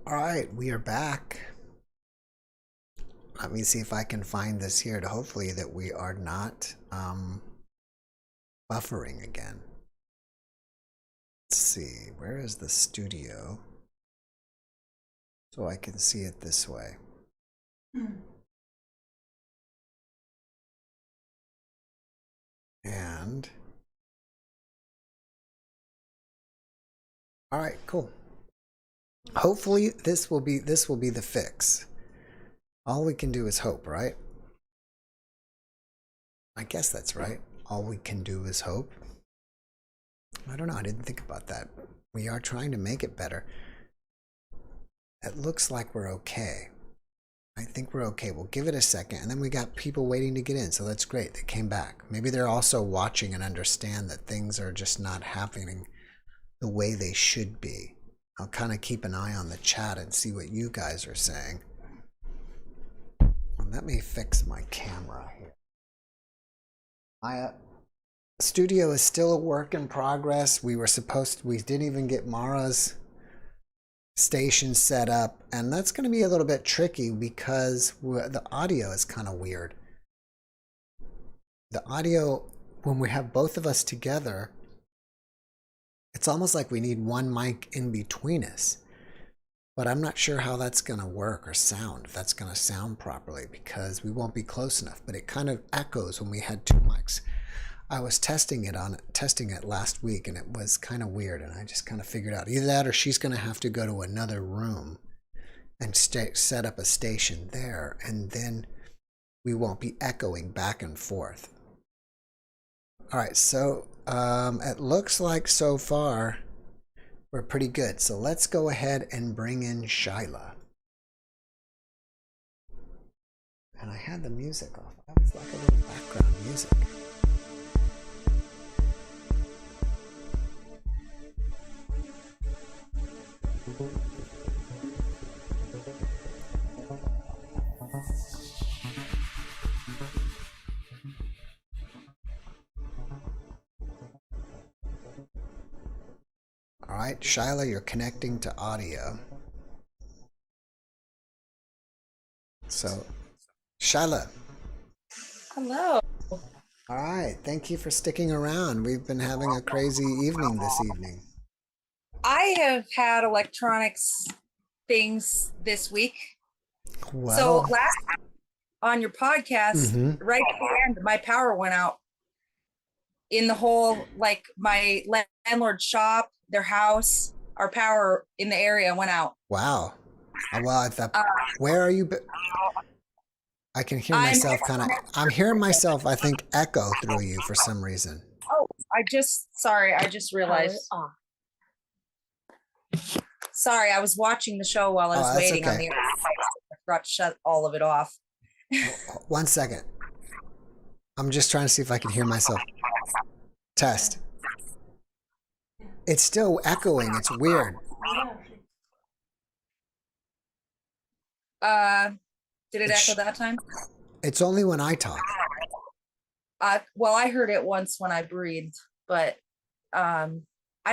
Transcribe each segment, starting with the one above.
All right, we are back. Let me see if I can find this here to hopefully that we are not buffering again. Let's see, where is the studio? So I can see it this way. And all right, cool. Hopefully this will be the fix. All we can do is hope, right? I guess that's right. All we can do is hope. I don't know, I didn't think about that. We are trying to make it better. It looks like we're okay. I think we're okay. We'll give it a second. And then we got people waiting to get in, so that's great. They came back. Maybe they're also watching and understand that things are just not happening the way they should be. I'll kind of keep an eye on the chat and see what you guys are saying. And let me fix my camera here. My studio is still a work in progress. We didn't even get Mara's station set up, and that's going to be a little bit tricky because the audio is kind of weird. The audio, when we have both of us together, it's almost like we need one mic in between us. But I'm not sure how that's going to work or sound, if that's going to sound properly, because we won't be close enough. But it kind of echoes when we had two mics. I was testing it last week, and it was kind of weird, and I just kind of figured out either that or she's going to have to go to another room and set up a station there, and then we won't be echoing back and forth. All right, so it looks like so far we're pretty good. So let's go ahead and bring in Shyla. And I had the music off. That was like a little background music. All right, Shyla, you're connecting to audio. So, Shyla. Hello. All right, thank you for sticking around. We've been having a crazy evening this evening. I have had electronics things this week. Well, so last on your podcast, right at the end, my power went out in the whole, like my landlord's shop, their house, our power in the area went out. Wow. Well, I thought, where are you? I can hear myself I'm hearing myself, I think, echo through you for some reason. Oh, I just realized. Sorry, I was watching the show while I was waiting on the other side. I forgot to shut all of it off. 1 second. I'm just trying to see if I can hear myself. Test. It's still echoing. It's weird. Did it echo that time? It's only when I talk. Well, I heard it once when I breathed, but I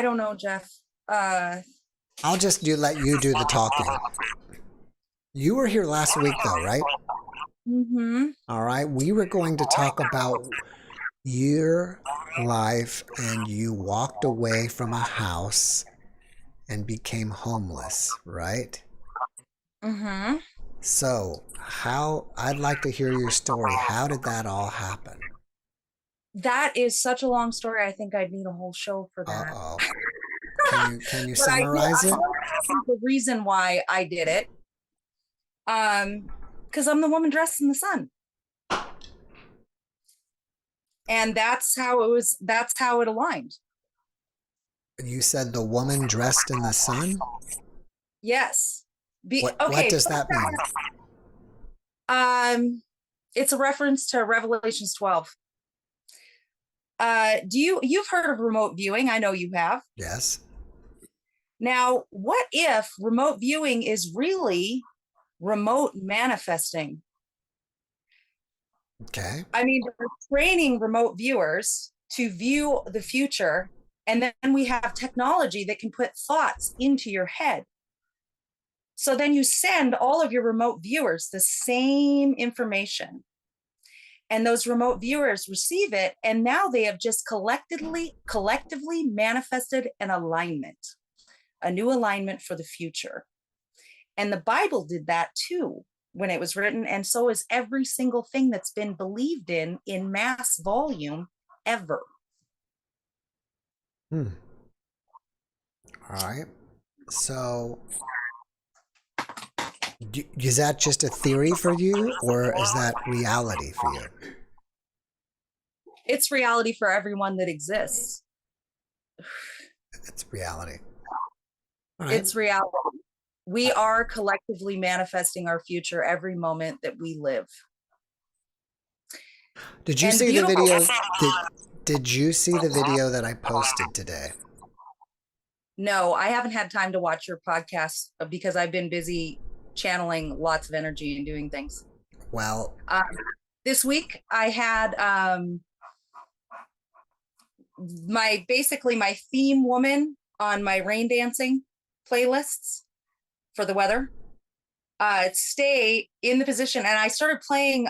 don't know, Jeff. I'll just let you do the talking. You were here last week, though, right? Mm-hmm. All right. We were going to talk about your life, and you walked away from a house and became homeless, right? Mm-hmm. So I'd like to hear your story. How did that all happen? That is such a long story. I think I'd need a whole show for that. Uh-oh. Can you summarize it? The reason why I did it, because I'm the woman dressed in the sun. And that's how it aligned. You said the woman dressed in the sun? Yes. What does that mean? It's a reference to Revelations 12. You've heard of remote viewing? I know you have. Yes. Now, what if remote viewing is really remote manifesting? Okay. I mean, we're training remote viewers to view the future, and then we have technology that can put thoughts into your head. So then you send all of your remote viewers the same information, and those remote viewers receive it, and now they have just collectively manifested an alignment, a new alignment for the future. And the Bible did that too when it was written, and so is every single thing that's been believed in mass volume ever. All right. So is that just a theory for you, or is that reality for you? It's reality for everyone that exists. It's reality. All right. It's reality. We are collectively manifesting our future every moment that we live. Did you see the video? Did you see the video that I posted today? No, I haven't had time to watch your podcast because I've been busy channeling lots of energy and doing things. Well, this week I had my theme woman on my rain dancing playlists for the weather stay in the position, and I started playing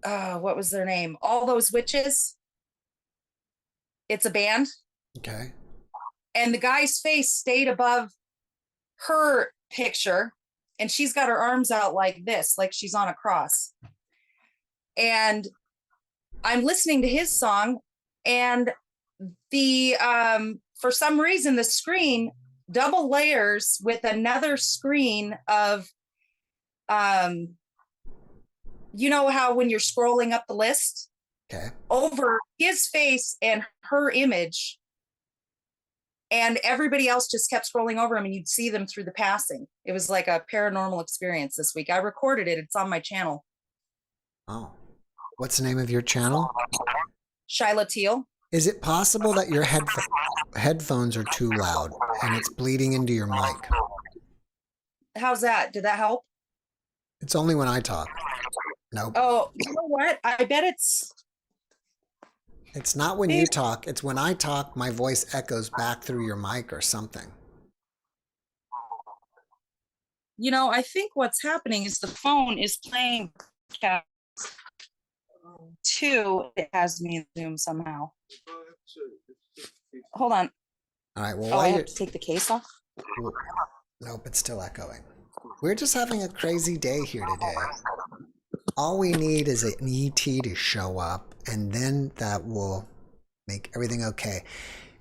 what was their name? All Those Witches. It's a band. Okay. And the guy's face stayed above her picture, and she's got her arms out like this, like she's on a cross. And I'm listening to his song, and the for some reason the screen double layers with another screen of you know how when you're scrolling up the list, okay, over his face and her image, and everybody else just kept scrolling over him, and you'd see them through the passing. It was like a paranormal experience this week. I recorded it. It's on my channel. Oh, what's the name of your channel? Shyla Teal. Is it possible that your headphones are too loud and it's bleeding into your mic? How's that? Did that help? It's only when I talk. Nope. Oh, you know what? I bet it's not when you talk. It's when I talk, my voice echoes back through your mic or something. You know, I think what's happening is the phone is playing two. It has me in Zoom somehow. Hold on. All right. Well, I have to take the case off. Nope, it's still echoing. We're just having a crazy day here today. All we need is an ET to show up, and then that will make everything okay.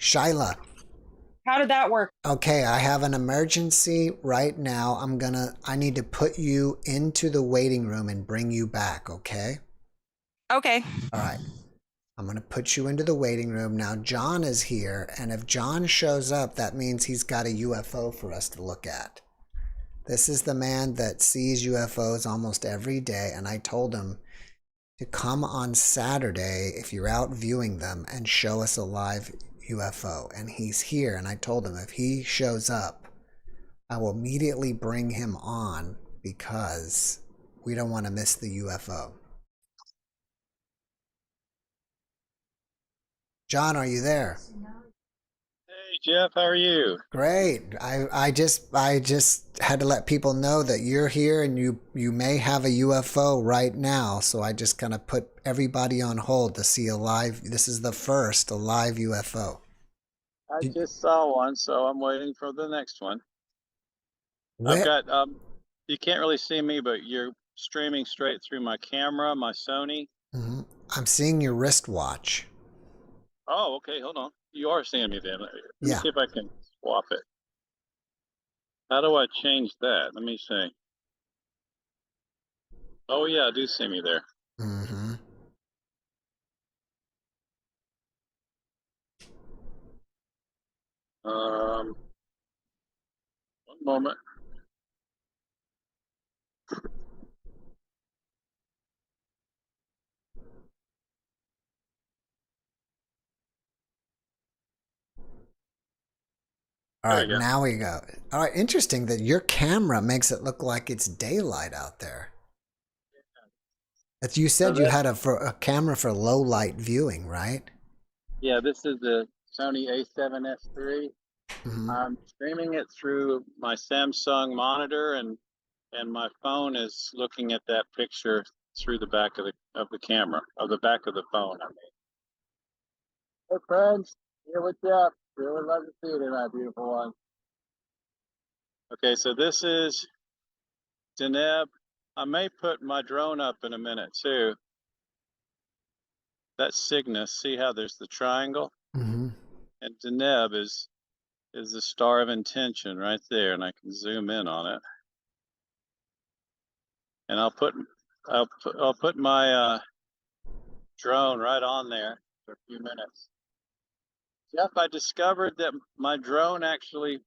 Shyla. How did that work? Okay, I have an emergency right now. I need to put you into the waiting room and bring you back, okay? Okay. All right. I'm going to put you into the waiting room. Now, John is here, and if John shows up, that means he's got a UFO for us to look at. This is the man that sees UFOs almost every day, and I told him to come on Saturday if you're out viewing them and show us a live UFO. And he's here, and I told him if he shows up, I will immediately bring him on because we don't want to miss the UFO. John, are you there? Hey, Jeff, how are you? Great. I just had to let people know that you're here and you may have a UFO right now. So I just kind of put everybody on hold to see this is the first live UFO. I just saw one, so I'm waiting for the next one. Where? I've got, you can't really see me, but you're streaming straight through my camera, my Sony. Mm-hmm. I'm seeing your wristwatch. Oh, okay, hold on. You are seeing me then. Let me see if I can swap it. How do I change that? Let me see. Oh, yeah, I do see me there. Mm-hmm. One moment. All right, now we go. All right, interesting that your camera makes it look like it's daylight out there. As you said, you had a camera for low light viewing, right? Yeah, this is the Sony A7S III. I'm streaming it through my Samsung monitor, and my phone is looking at that picture through the back of the camera, of the back of the phone. I mean, hey friends, here with Jeff. Really love to see you tonight, beautiful one. Okay, so this is Deneb. I may put my drone up in a minute too. That's Cygnus. See how there's the triangle? And Deneb is the star of intention right there, and I can zoom in on it. And I'll put my drone right on there for a few minutes. Jeff, I discovered that my drone actually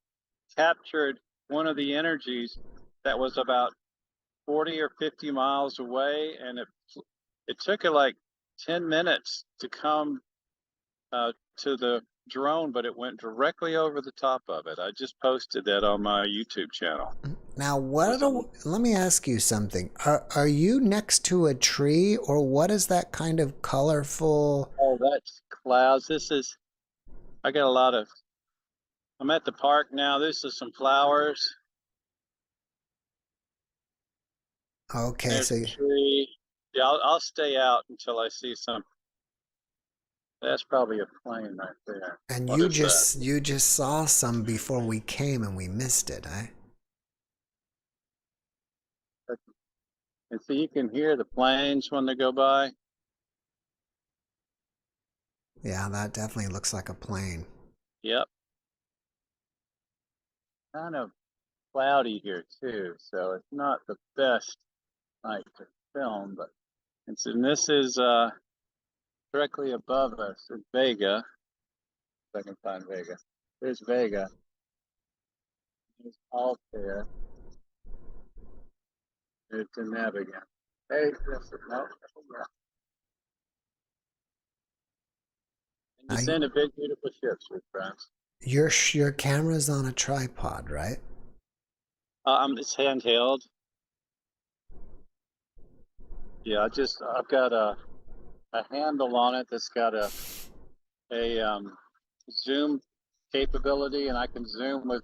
captured one of the energies that was about 40 or 50 miles away, and it took it like 10 minutes to come to the drone, but it went directly over the top of it. I just posted that on my YouTube channel. Now, let me ask you something. Are you next to a tree, or what is that kind of colorful? Oh, that's clouds. I got a lot of, I'm at the park now. This is some flowers. Okay, There's so a tree. Yeah, I'll stay out until I see some. That's probably a plane right there. and What is that? you just saw some before we came and we missed it, eh? And so you can hear the planes when they go by. Yeah, that definitely looks like a plane. Yep. Kind of cloudy here too, so it's not the best night to film, but and this is directly above us is Vega. If I can find Vega. There's Vega. There's Altair. There's Deneb again. Hey, no, yeah. And you send a big, beautiful ship, sweet friends. Your camera's on a tripod, right? It's handheld. Yeah, I've got a handle on it that's got a zoom capability, and I can zoom with.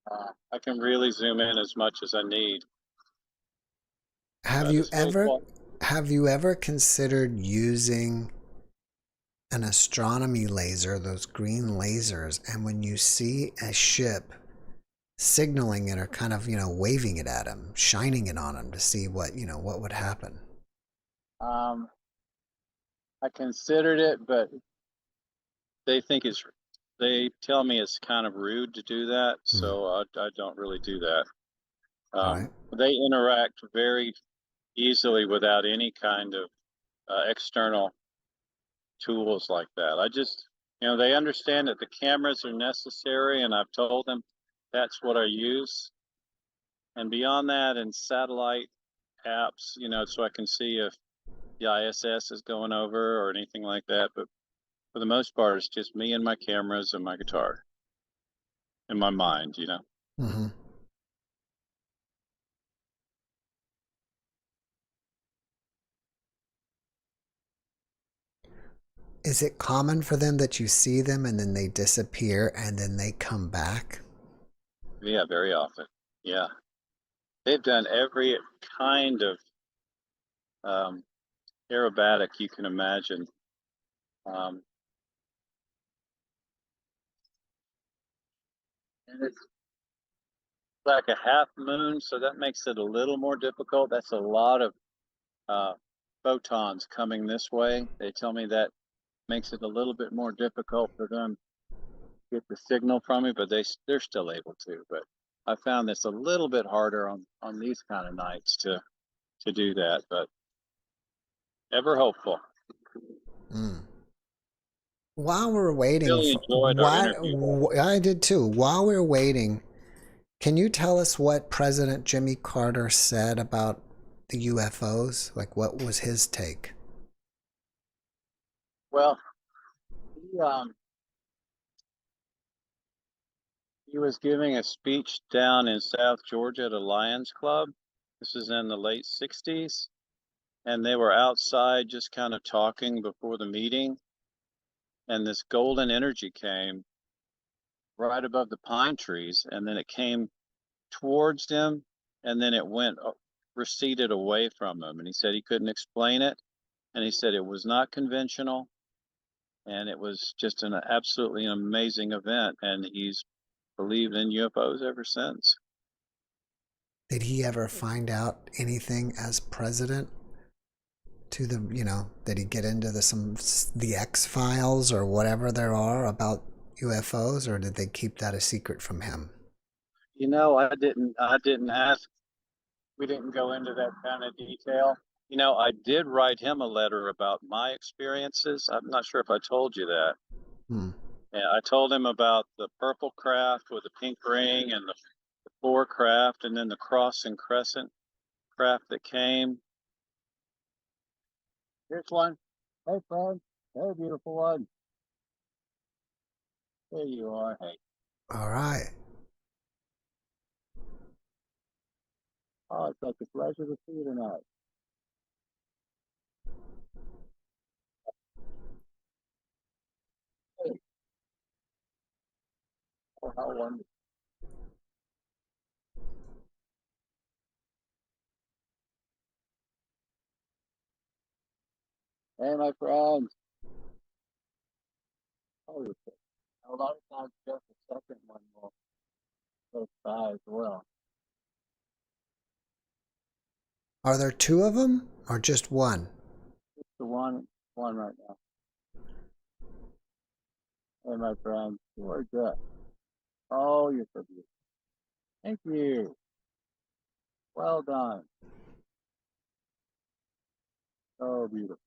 I can really zoom in as much as I need. Have you ever considered using an astronomy laser, those green lasers, and when you see a ship, signaling it or kind of, waving it at them, shining it on them to see what would happen? I considered it, but they tell me it's kind of rude to do that, so I don't really do that. Right. They interact very easily without any kind of external tools like that. I just, they understand that the cameras are necessary, and I've told them that's what I use. And beyond that, and satellite apps, so I can see if the ISS is going over or anything like that. But for the most part, it's just me and my cameras and my guitar and my mind, Mm-hmm. Is it common for them that you see them and then they disappear and then they come back? Yeah, very often. Yeah. They've done every kind of aerobatic you can imagine. And it's like a half moon, so that makes it a little more difficult. That's a lot of photons coming this way. They tell me that makes it a little bit more difficult for them to get the signal from me, but they're still able to. But I found this a little bit harder on these kind of nights to do that, but ever hopeful. While we're waiting, Really enjoyed our interview. I did too. While we're waiting, can you tell us what President Jimmy Carter said about the UFOs? Like, what was his take? Well, he was giving a speech down in South Georgia at a Lions Club. This is in the late 60s. And they were outside just kind of talking before the meeting. And this golden energy came right above the pine trees, and then it came towards him, and then it went receded away from him. And he said he couldn't explain it, and he said it was not conventional, and it was just an absolutely amazing event. And he's believed in UFOs ever since. Did he ever find out anything as president? To the, did he get into the X-Files or whatever there are about UFOs, or did they keep that a secret from him? I didn't ask. We didn't go into that kind of detail. I did write him a letter about my experiences. I'm not sure if I told you that. Yeah, I told him about the purple craft with the pink ring, and the four craft, and then the cross and crescent craft that came. Here's one. Hey, friend. Hey, beautiful one. There you are. Hey. All right. Oh, it's like a pleasure to see you tonight. Hey. Oh, how wonderful. Hey, my friend. Oh, you're good. A lot of times, just the second one will go by as well. Are there two of them or just one? Just the one right now. Hey, my friend. You are good. Oh, you're so beautiful. Thank you. Well done. So beautiful.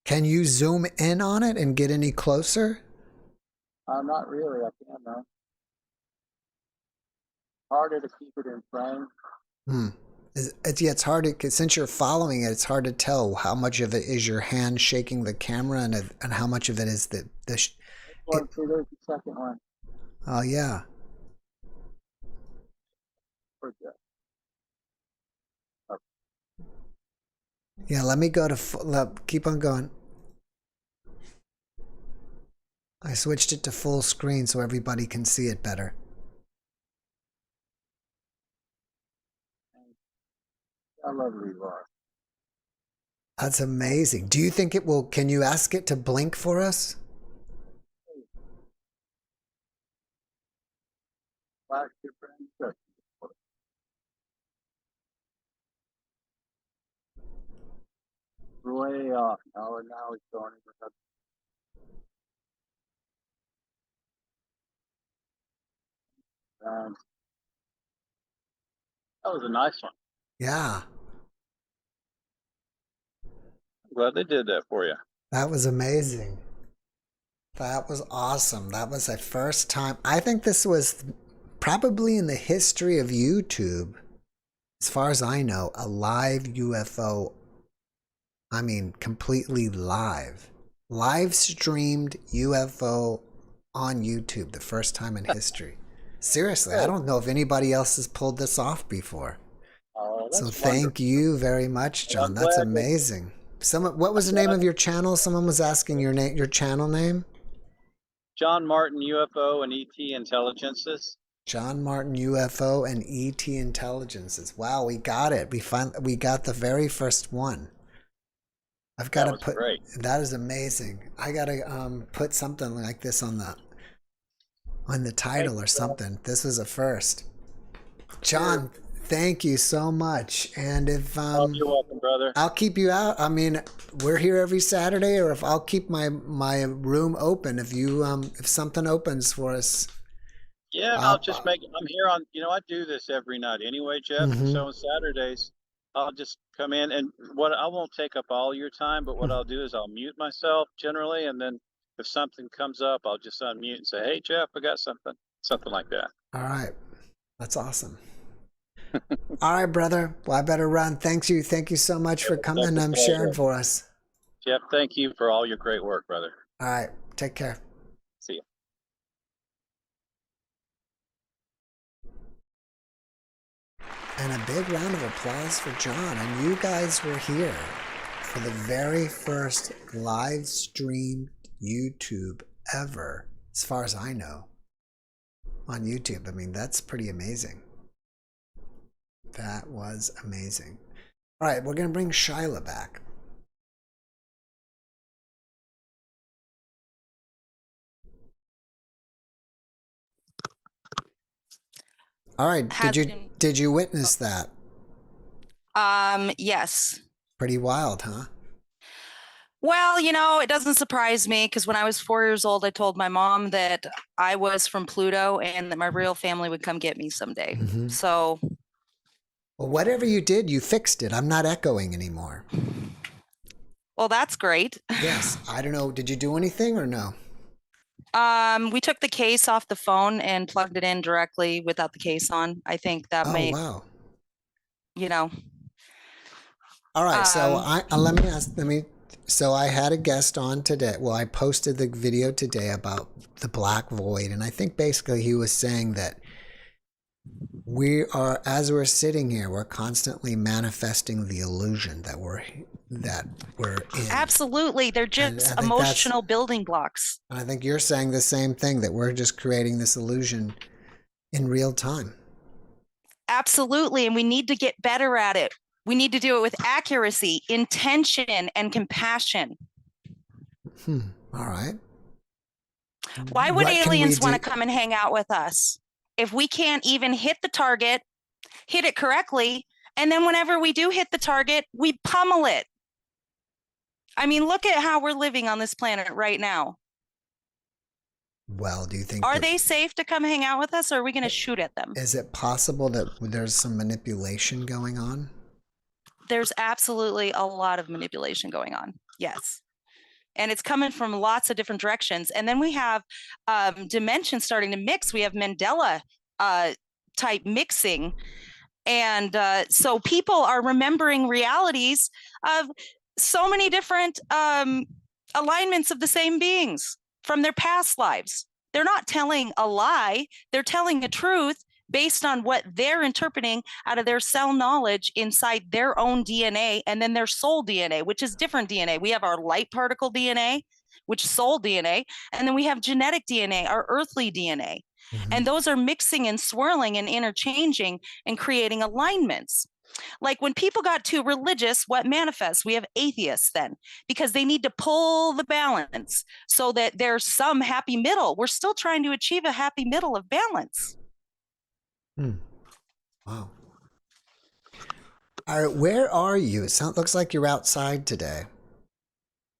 Can you zoom in on it and get any closer? Not really. I can't, though. Harder to keep it in frame. It's hard to, since you're following it, it's hard to tell how much of it is your hand shaking the camera and how much of it is the See, there's the second one. Oh, yeah. Yeah, let me go to, keep on going. I switched it to full screen so everybody can see it better. How lovely you are. That's amazing. Do you think it will, can you ask it to blink for us? Flash your friend. Way off. Now he's going with us. That was a nice one. Yeah. I'm glad they did that for you. That was amazing. That was awesome. That was the first time. I think this was probably in the history of YouTube, as far as I know, a live UFO. I mean, completely live. Live streamed UFO on YouTube, the first time in history. Seriously, I don't know if anybody else has pulled this off before. Oh, so thank you very much, John. That's amazing. What was the name of your channel? Someone was asking your channel name? John Martin UFO and ET Intelligences. John Martin UFO and ET Intelligences. Wow, we got it. We got the very first one. I've got to put. Great. That is amazing. I got to put something like this on the title or something. This was a first. John, thank you so much. And if you're welcome, brother. I'll keep you out. I mean, we're here every Saturday, or if I'll keep my room open if you if something opens for us. Yeah, I'll just make it. I'm here on. I do this every night anyway, Jeff. Mm-hmm. So on Saturdays, I'll just come in, and I won't take up all your time, but what I'll do is I'll mute myself generally, and then if something comes up, I'll just unmute and say, "Hey, Jeff, I got something like that." All right, that's awesome. All right, brother. Well, I better run. Thank you so much for coming and sharing for us. Jeff, thank you for all your great work, brother. All right, take care. See ya. And a big round of applause for John. And you guys were here for the very first live streamed YouTube ever, as far as I know, on YouTube. I mean, that's pretty amazing. That was amazing. All right, we're going to bring Shyla back. All right, did you witness that? Yes. Pretty wild, huh? Well, you know, it doesn't surprise me because when I was 4 years old, I told my mom that I was from Pluto and that my real family would come get me someday. Mm-hmm. So, well, whatever you did, you fixed it. I'm not echoing anymore. well, that's great. Yes. I don't know. Did you do anything or no? We took the case off the phone and plugged it in directly without the case on. I think that might, wow. You know. All right. So so I had a guest on today. Well, I posted the video today about the black void. And I think basically he was saying that as we're sitting here, we're constantly manifesting the illusion that we're in. Absolutely. They're just emotional building blocks. And I think you're saying the same thing, that we're just creating this illusion in real time. Absolutely. And we need to get better at it. We need to do it with accuracy, intention, and compassion. All right. Why would aliens want to come and hang out with us if we can't even hit the target, hit it correctly, and then whenever we do hit the target, we pummel it? I mean, look at how we're living on this planet right now. Well, do you think... Are they safe to come hang out with us, or are we going to shoot at them? Is it possible that there's some manipulation going on? There's absolutely a lot of manipulation going on. Yes. And it's coming from lots of different directions. And then we have dimensions starting to mix. We have Mandela type mixing. And so people are remembering realities of so many different alignments of the same beings from their past lives. They're not telling a lie. They're telling the truth based on what they're interpreting out of their cell knowledge inside their own DNA, and then their soul DNA, which is different DNA. We have our light particle DNA, which is soul DNA, and then we have genetic DNA, our earthly DNA. Mm-hmm. And those are mixing and swirling and interchanging and creating alignments. Like when people got too religious, what manifests? We have atheists then, because they need to pull the balance so that there's some happy middle. We're still trying to achieve a happy middle of balance. Wow. All right, where are you? It looks like you're outside today.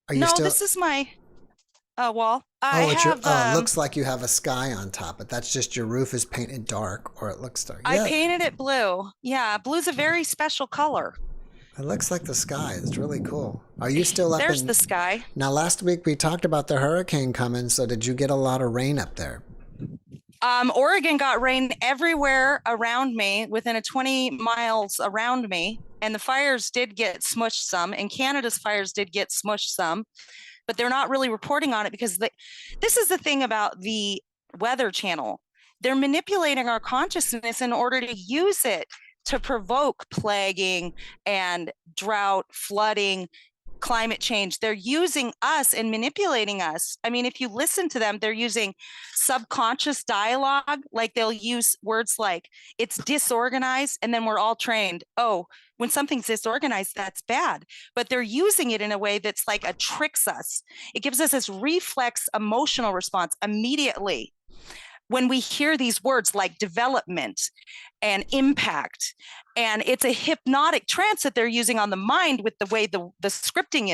Are you still... this is my wall. It looks like you have a sky on top, but that's just your roof is painted dark, or it looks dark. Yeah. I painted it blue. Yeah, blue's a very special color. It looks like the sky. It's really cool. Are you still up? There's the sky. Now, last week we talked about the hurricane coming, so did you get a lot of rain up there? Oregon got rain everywhere around me, within a 20 miles around me, and the fires did get smushed some, and Canada's fires did get smushed some, but they're not really reporting on it because this is the thing about the Weather Channel. They're manipulating our consciousness in order to use it to provoke plaguing and drought, flooding, climate change. They're using us and manipulating us. I mean, if you listen to them, they're using subconscious dialogue. Like they'll use words like it's disorganized, and then we're all trained, oh, when something's disorganized, that's bad. But they're using it in a way that's like tricks us. It gives us this reflex emotional response immediately when we hear these words like development and impact. And it's a hypnotic trance that they're using on the mind with the way the scripting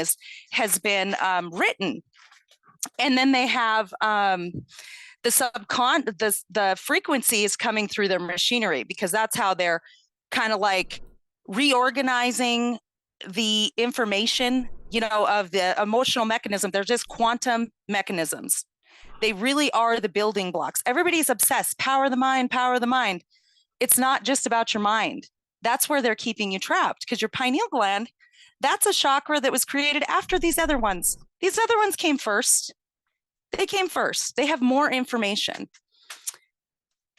has been written. And then they have the frequency is coming through their machinery, because that's how they're kind of like reorganizing the information, of the emotional mechanism. They're just quantum mechanisms. They really are the building blocks. Everybody's obsessed. Power the mind, power the mind. It's not just about your mind. That's where they're keeping you trapped, because your pineal gland, that's a chakra that was created after these other ones. These other ones came first. They came first. They have more information.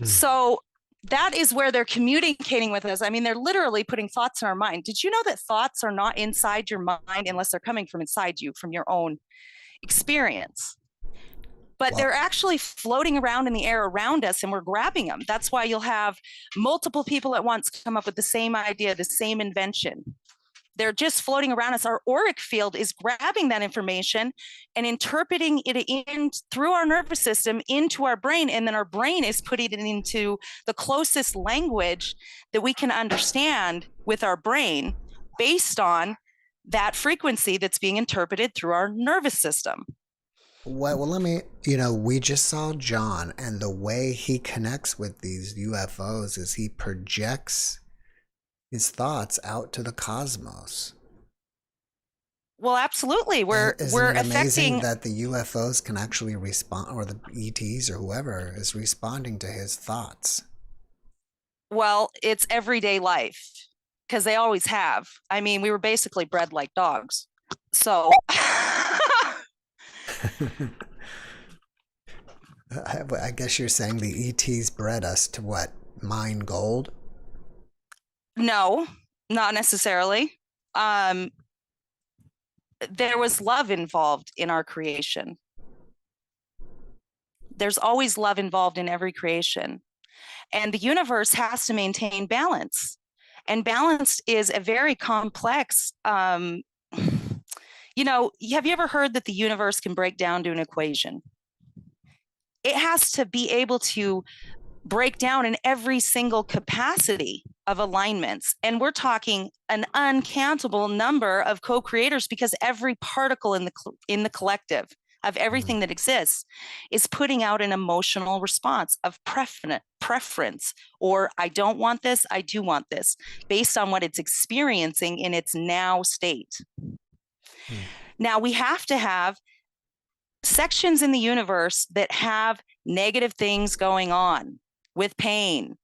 So that is where they're communicating with us. I mean, they're literally putting thoughts in our mind. Did you know that thoughts are not inside your mind unless they're coming from inside you, from your own experience? But they're actually floating around in the air around us, and we're grabbing them. That's why you'll have multiple people at once come up with the same idea, the same invention. They're just floating around us. Our auric field is grabbing that information and interpreting it in through our nervous system into our brain. And then our brain is putting it into the closest language that we can understand with our brain based on that frequency that's being interpreted through our nervous system. Well, let me, we just saw John, and the way he connects with these UFOs is he projects his thoughts out to the cosmos. Well, absolutely. Isn't it amazing affecting that the UFOs can actually respond, or the ETs or whoever is responding to his thoughts? Well, it's everyday life, because they always have. I mean, we were basically bred like dogs. So I guess you're saying the ETs bred us to what? Mine gold? no, not necessarily. There was love involved in our creation. There's always love involved in every creation. And the universe has to maintain balance. And balance is a very complex, have you ever heard that the universe can break down to an equation? It has to be able to break down in every single capacity of alignments. And we're talking an uncountable number of co-creators, because every particle in the collective of everything that exists is putting out an emotional response of preference, or I don't want this, I do want this, based on what it's experiencing in its now state. Now, we have to have sections in the universe that have negative things going on with pain,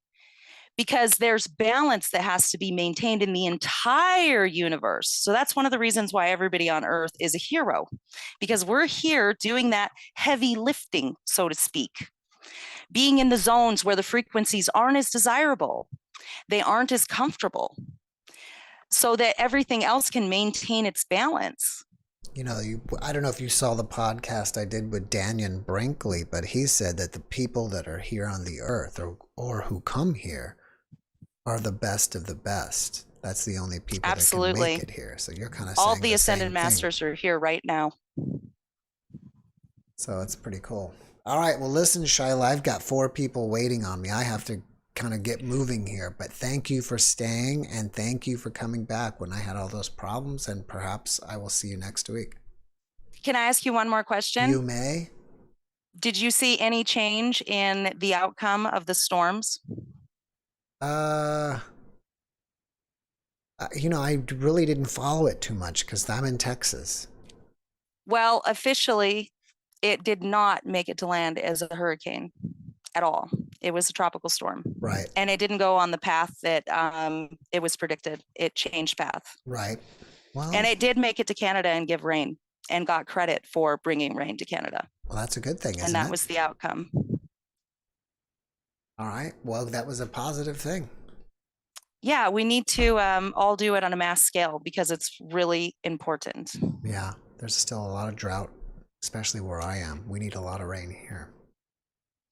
because there's balance that has to be maintained in the entire universe. So that's one of the reasons why everybody on Earth is a hero, because we're here doing that heavy lifting, so to speak, being in the zones where the frequencies aren't as desirable, they aren't as comfortable, so that everything else can maintain its balance. I don't know if you saw the podcast I did with Daniel Brinkley, but he said that the people that are here on the earth or who come here are the best of the best. That's the only people Absolutely. that can make it here. So you're kind of all saying the ascended same masters thing. are here right now. So it's pretty cool. All right. Well, listen, Shyla, I've got 4 people waiting on me. I have to kind of get moving here, but thank you for staying, and thank you for coming back when I had all those problems, and perhaps I will see you next week. Can I ask you one more question? You may. Did you see any change in the outcome of the storms? I really didn't follow it too much because I'm in Texas. Well, officially, it did not make it to land as a hurricane at all. It was a tropical storm. Right. And it didn't go on the path that it was predicted. It changed path. Right. Well, and it did make it to Canada and give rain, and got credit for bringing rain to Canada. Well, that's a good thing, isn't it? And that was the outcome. All right. Well, that was a positive thing. Yeah, we need to all do it on a mass scale, because it's really important. Yeah, there's still a lot of drought, especially where I am. We need a lot of rain here.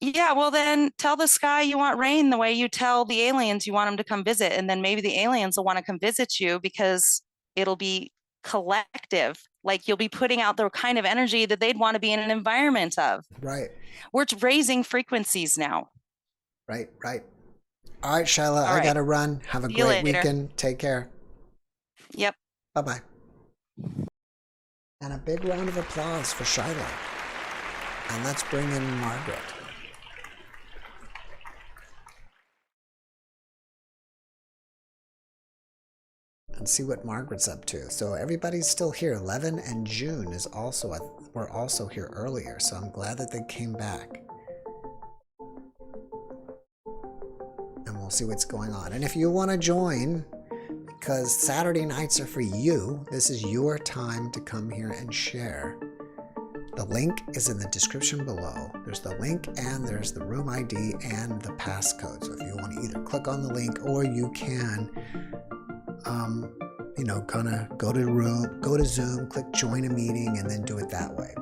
Yeah, well then tell the sky you want rain the way you tell the aliens you want them to come visit. And then maybe the aliens will want to come visit you, because it'll be collective. Like, you'll be putting out the kind of energy that they'd want to be in an environment of. Right. We're raising frequencies now. Right. All right, Shyla, I got to run. Have a great weekend. Take care. Yep. Bye-bye. And a big round of applause for Shyla. And let's bring in Margaret. And see what Margaret's up to. So everybody's still here. Levin and June were also here earlier, so I'm glad that they came back. And we'll see what's going on. And if you want to join, because Saturday nights are for you, this is your time to come here and share The link is in the description below. There's the link and there's the room ID and the passcode. So if you want to either click on the link or you can, kind of go to Zoom, click join a meeting, and then do it that way.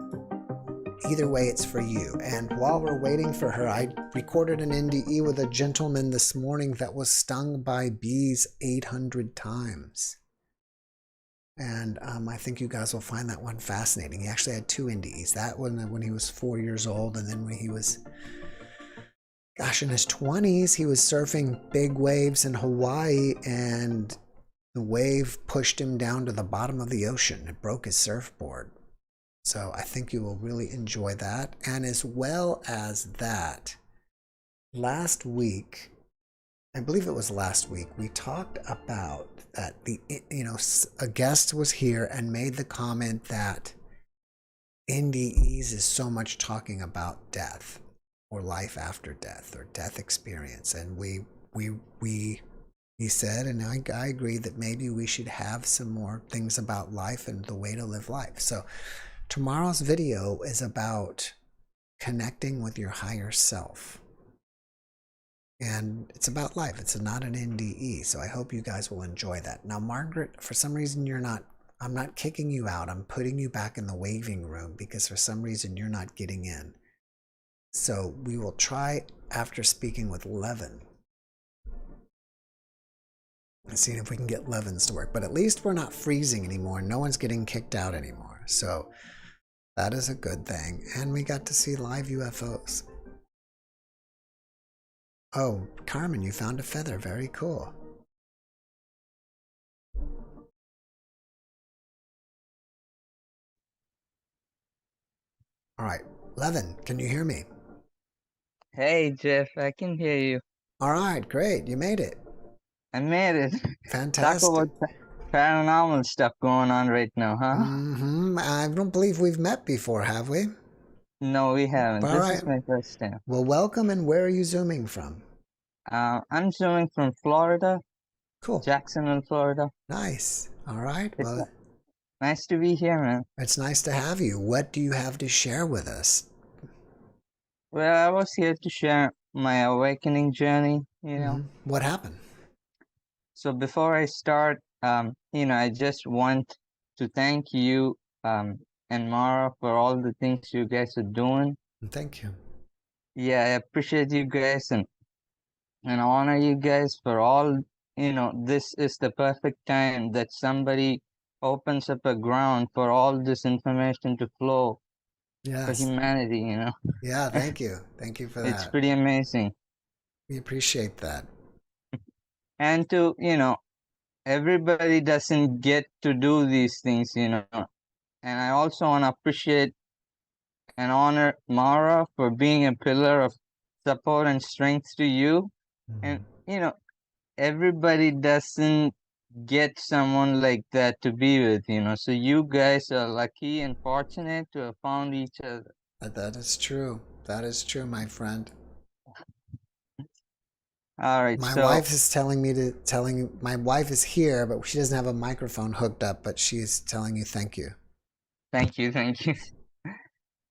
Either way, it's for you. And while we're waiting for her, I recorded an NDE with a gentleman this morning that was stung by bees 800 times. And I think you guys will find that one fascinating. He actually had 2 NDEs. That one when he was 4 years old, and then when he was, in his 20s, he was surfing big waves in Hawaii, and the wave pushed him down to the bottom of the ocean. It broke his surfboard. So I think you will really enjoy that. And as well as that, last week, I believe it was last week, we talked about that a guest was here and made the comment that NDEs is so much talking about death or life after death or death experience. And he said, and I agree, that maybe we should have some more things about life and the way to live life. So tomorrow's video is about connecting with your higher self. And it's about life. It's not an NDE. So I hope you guys will enjoy that. Now, Margaret, for some reason I'm not kicking you out. I'm putting you back in the waving room because for some reason you're not getting in. So we will try after speaking with Levin and seeing if we can get Levin's to work. But at least we're not freezing anymore. No one's getting kicked out anymore. So that is a good thing. And we got to see live UFOs. Oh, Carmen, you found a feather. Very cool. All right. Levin, can you hear me? Hey, Jeff, I can hear you. All right, great. You made it. I made it. Fantastic. Talk about paranormal stuff going on right now, huh? I don't believe we've met before, have we? No, we haven't. All This right. is my first time. Well, welcome, and where are you zooming from? I'm zooming from Florida. Cool. Jacksonville, Florida. Nice. All right. Well, nice to be here, man. It's nice to have you. What do you have to share with us? Well, I was here to share my awakening journey, What happened? So before I start, I just want to thank you and Mara for all the things you guys are doing. Thank you. Yeah, I appreciate you guys and honor you guys for all, this is the perfect time that somebody opens up a ground for all this information to flow for humanity, Yeah, thank you. Thank you for that. It's pretty amazing. We appreciate that. And to, everybody doesn't get to do these things, And I also want to appreciate and honor Mara for being a pillar of support and strength to you. And, everybody doesn't get someone like that to be with, So you guys are lucky and fortunate to have found each other. That is true. That is true, my friend. All right. My wife is my wife is here, but she doesn't have a microphone hooked up, but she's telling you thank you. Thank you.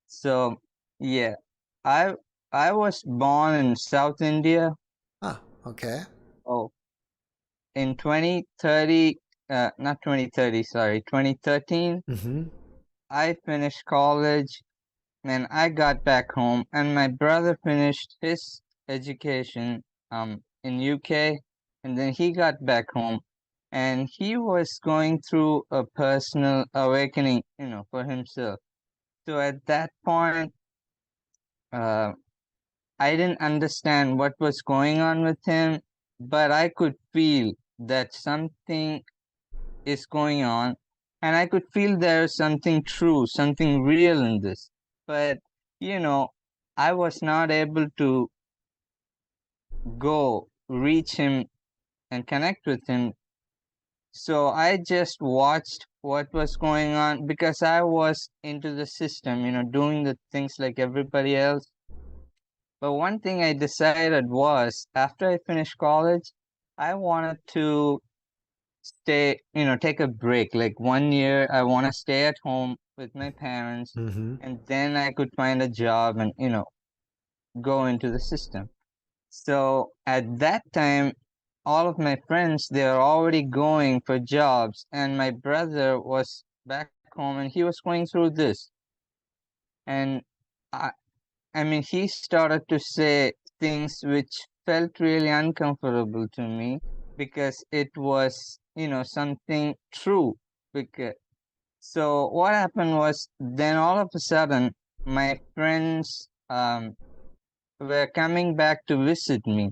So, yeah, I was born in South India. Ah, okay. Oh, in 2013, I finished college and I got back home, and my brother finished his education in UK, and then he got back home, and he was going through a personal awakening, for himself. So at that point, I didn't understand what was going on with him, but I could feel that something is going on, and I could feel there's something true, something real in this. But, I was not able to go reach him and connect with him. So I just watched what was going on because I was into the system, doing the things like everybody else. But one thing I decided was after I finished college, I wanted to stay, take a break. Like 1 year, I want to stay at home with my parents, Mm-hmm. and then I could find a job and, go into the system. So at that time, all of my friends, they were already going for jobs, and my brother was back home and he was going through this. And I, I mean, he started to say things which felt really uncomfortable to me because it was, something true. Because, so what happened was then all of a sudden, my friends were coming back to visit me.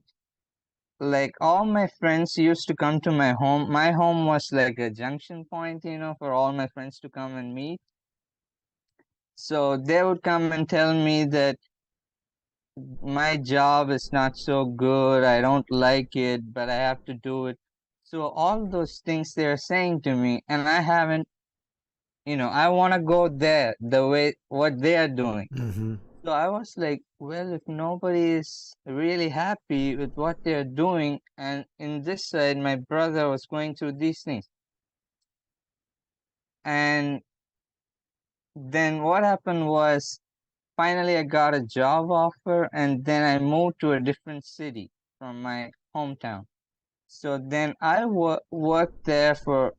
Like all my friends used to come to my home. My home was like a junction point, for all my friends to come and meet. So they would come and tell me that my job is not so good. I don't like it, but I have to do it. So all those things they're saying to me, and I haven't, I want to go there the way what they are doing. Mm-hmm. So I was like, well, if nobody is really happy with what they're doing, and in this side, my brother was going through these things. And then what happened was finally I got a job offer, and then I moved to a different city from my hometown. So then I worked there for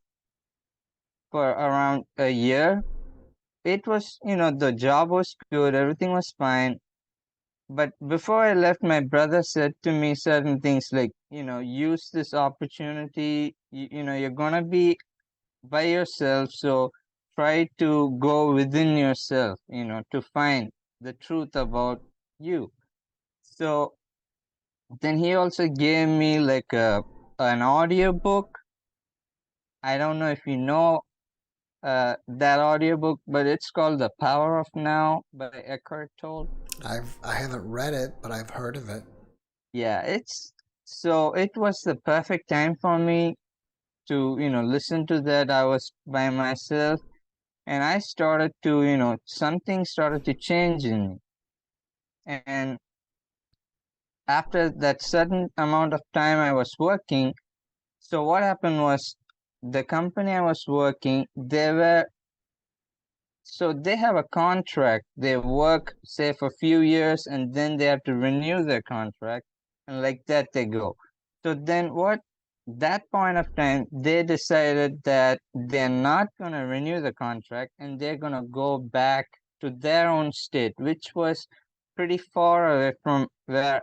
around a year. It was, the job was good, everything was fine. But before I left, my brother said to me certain things like, use this opportunity. You're gonna be by yourself, so try to go within yourself, to find the truth about you. So then he also gave me like an audio book. I don't know if you know that audiobook, but it's called The Power of Now by Eckhart Tolle. I haven't read it, but I've heard of it. Yeah, it was the perfect time for me to, listen to that. I was by myself and I started to, something started to change in me. And after that certain amount of time I was working, so what happened was the company I was working, so they have a contract. They work, say, for a few years, and then they have to renew their contract, and like that they go. So then that point of time, they decided that they're not going to renew the contract, and they're going to go back to their own state, which was pretty far away from where,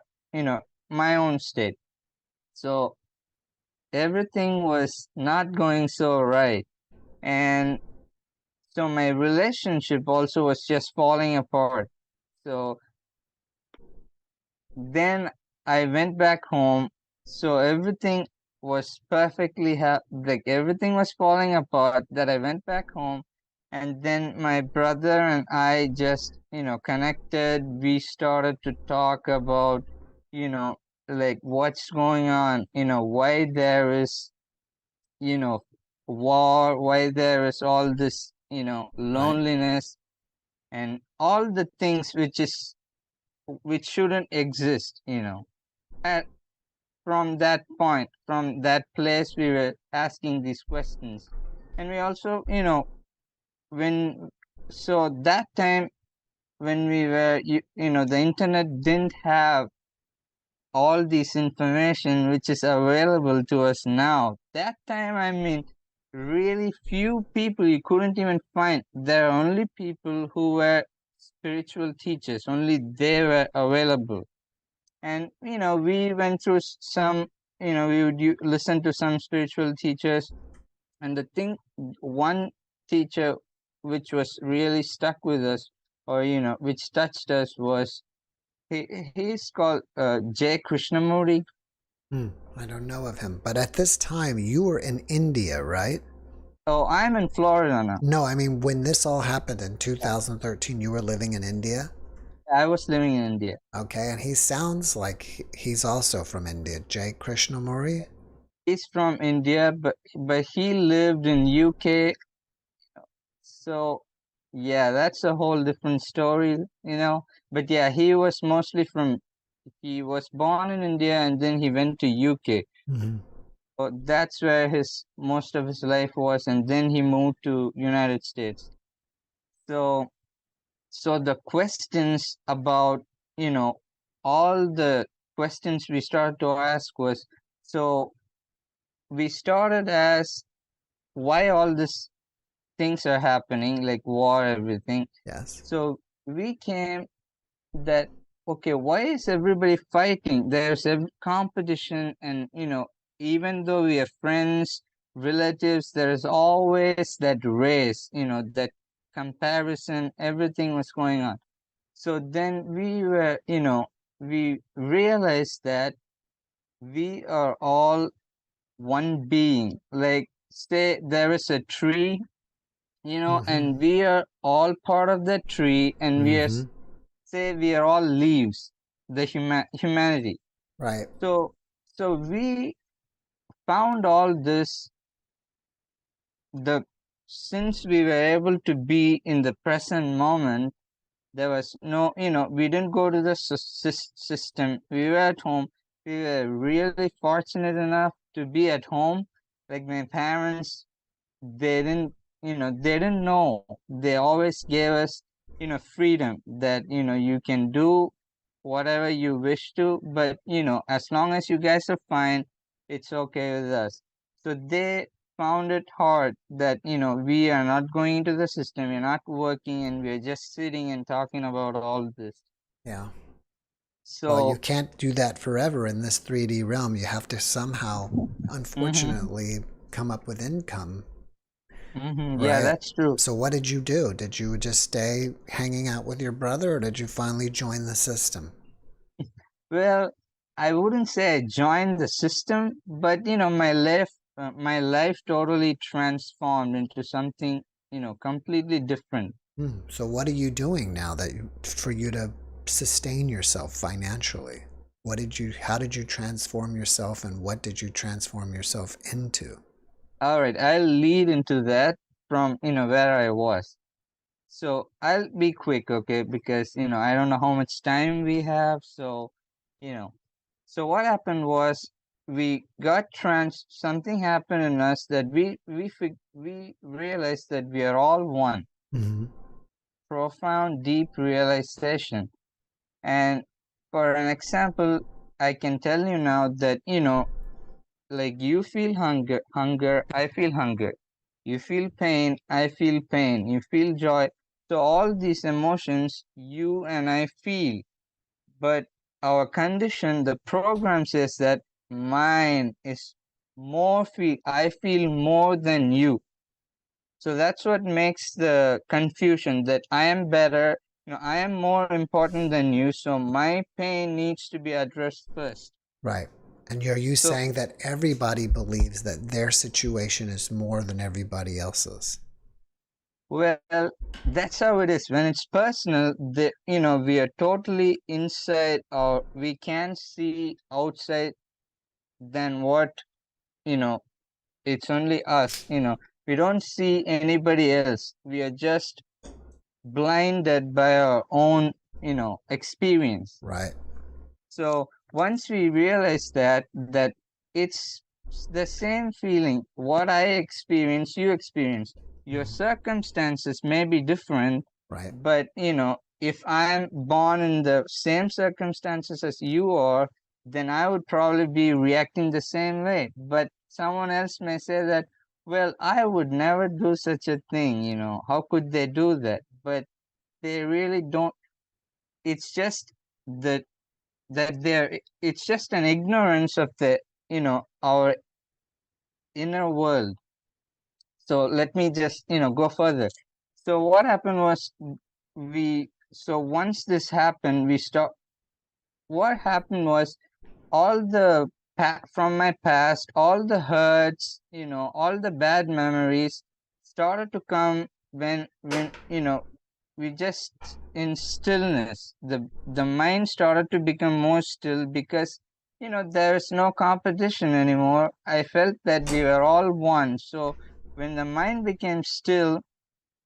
my own state. So everything was not going so right. And so my relationship also was just falling apart. So then I went back home. So everything was perfectly like everything was falling apart. That I went back home, and then my brother and I just connected. We started to talk about you know like what's going on. Why there is you know war. Why there is all this Right. loneliness and all the things which shouldn't exist. And from that point, from that place, we were asking these questions. And we also, when so that time when we were the internet didn't have all this information which is available to us now. That time, I mean, really few people you couldn't even find. There are only people who were spiritual teachers, only they were available. And, we went through some, we would listen to some spiritual teachers. And the thing, one teacher which was really stuck with us, or, which touched us was he's called J. Krishnamurti. I don't know of him. But at this time, you were in India, right? Oh, I'm in Florida now. No, I mean, when this all happened in 2013, you were living in India? I was living in India. Okay, and he sounds like he's also from India. Jay Krishnamurti? He's from India, but he lived in UK. So yeah, that's a whole different story. But yeah, he was born in India and then he went to UK. Mm-hmm. So that's where most of his life was, and then he moved to United States. So the questions about, all the questions we started to ask was, so we started as, why all these things are happening, like war, everything. Yes. So we came that, okay, why is everybody fighting? There's a competition, and even though we are friends, relatives, there is always that race, that comparison, everything was going on. So then we realized that we are all one being. Like, say there is a tree, and we are all part of the tree, and say we are all leaves, the humanity. Right. So we found all this, the since we were able to be in the present moment, there was no, we didn't go to the system. We were at home. We were really fortunate enough to be at home. Like, my parents, they didn't know. They always gave us, freedom, that, you can do whatever you wish to, but as long as you guys are fine, it's okay with us. So they found it hard that, we are not going into the system, we're not working, and we're just sitting and talking about all this. Yeah. Well, you So can't do that forever in this 3D realm. You have to somehow, unfortunately, come up with income, yeah, right? that's true. So what did you do? Did you just stay hanging out with your brother, or did you finally join the system? Well, I wouldn't say I joined the system, but my life totally transformed into something, completely different. So what are you doing now for you to sustain yourself financially? How did you transform yourself, and what did you transform yourself into? All right, I'll lead into that from, where I was. So I'll be quick, okay? Because, I don't know how much time we have. So, you know, so what happened was, we got something happened in us, that we realized that we are all one. Mm-hmm. Profound, deep realization. And for an example, I can tell you now that, like, you feel hunger, I feel hunger. You feel pain, I feel pain. You feel joy. So all these emotions you and I feel. But our condition, the program says that mine is I feel more than you. So that's what makes the confusion, that I am better, I am more important than you, so my pain needs to be addressed first. Right. And are you So, saying that everybody believes that their situation is more than everybody else's? well, that's how it is. When it's personal, we are totally inside, or we can see outside than what, you know, it's only us, we don't see anybody else. We are just blinded by our own, experience. Right. So once we realize that it's the same feeling, what I experience, you experience. Your circumstances may be different, Right. but if I'm born in the same circumstances as you are, then I would probably be reacting the same way. But someone else may say that, well, I would never do such a thing, how could they do that? But they really don't. It's just that it's just an ignorance of the our inner world. So let me just go further. So what happened was, once this happened, we stopped. What happened was, all the from my past, all the hurts, all the bad memories started to come when we just in stillness. The mind started to become more still, because there's no competition anymore. I felt that we were all one. So when the mind became still,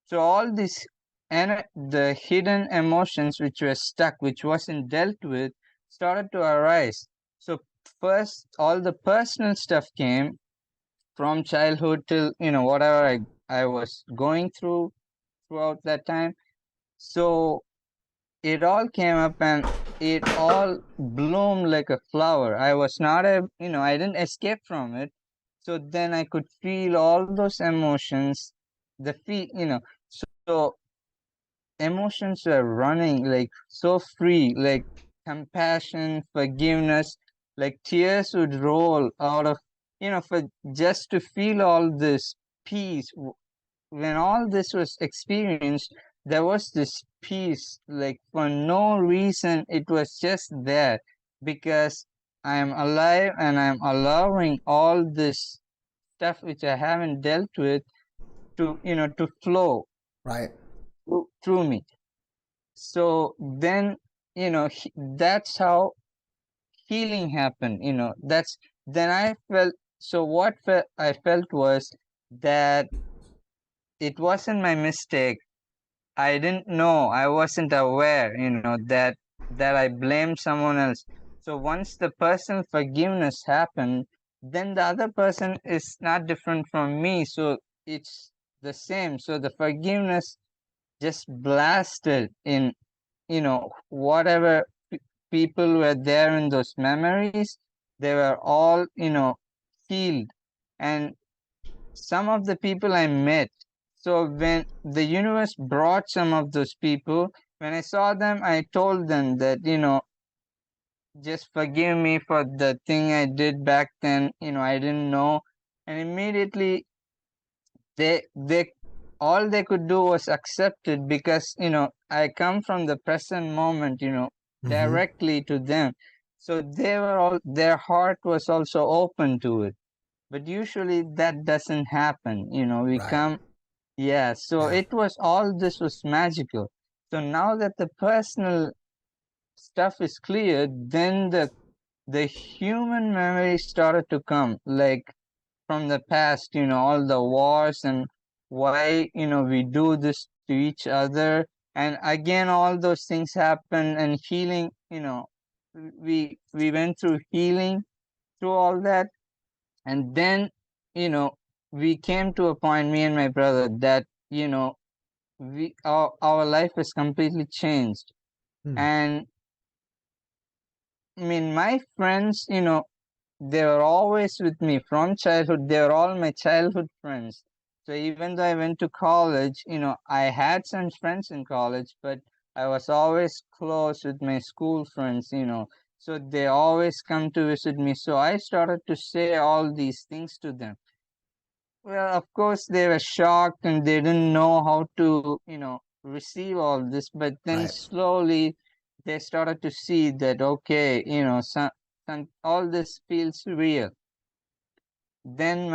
so all these and the hidden emotions which were stuck, which wasn't dealt with, started to arise. So first, all the personal stuff came from childhood till whatever I was going through. throughout that time. So it all came up and it all bloomed like a flower. I was not I didn't escape from it. So then I could feel all those emotions, the feel, so emotions were running like so free, like compassion, forgiveness, like tears would roll out of, for just to feel all this peace. When all this was experienced, there was this peace, like for no reason, it was just there because I am alive and I'm allowing all this stuff which I haven't dealt with to, to flow Right. through me. So then, that's how healing happened. Then I felt, so what I felt was that it wasn't my mistake. I didn't know, I wasn't aware, that I blamed someone else. So once the personal forgiveness happened, then the other person is not different from me. So it's the same. So the forgiveness just blasted in, whatever people were there in those memories, they were all, healed. And some of the people I met, so when the universe brought some of those people, when I saw them, I told them that, just forgive me for the thing I did back then, I didn't know. And immediately they all they could do was accept it because I come from the present moment, Mm-hmm. directly to them. So they were all, their heart was also open to it. But usually that doesn't happen, we Right. come. Yeah, so Yeah. it was, all this was magical. So now that the personal stuff is cleared, then the human memory started to come, like from the past, all the wars and why, we do this to each other. And again, all those things happen and healing, we went through healing through all that. And then, you know, we came to a point, me and my brother, that, our life is completely changed. Hmm. And I mean, my friends, they were always with me from childhood. They were all my childhood friends. So even though I went to college, I had some friends in college, but I was always close with my school friends, so they always come to visit me. So I started to say all these things to them. Well, of course, they were shocked and they didn't know how to, receive all this. But then Right. slowly they started to see that, okay, all this feels real. Then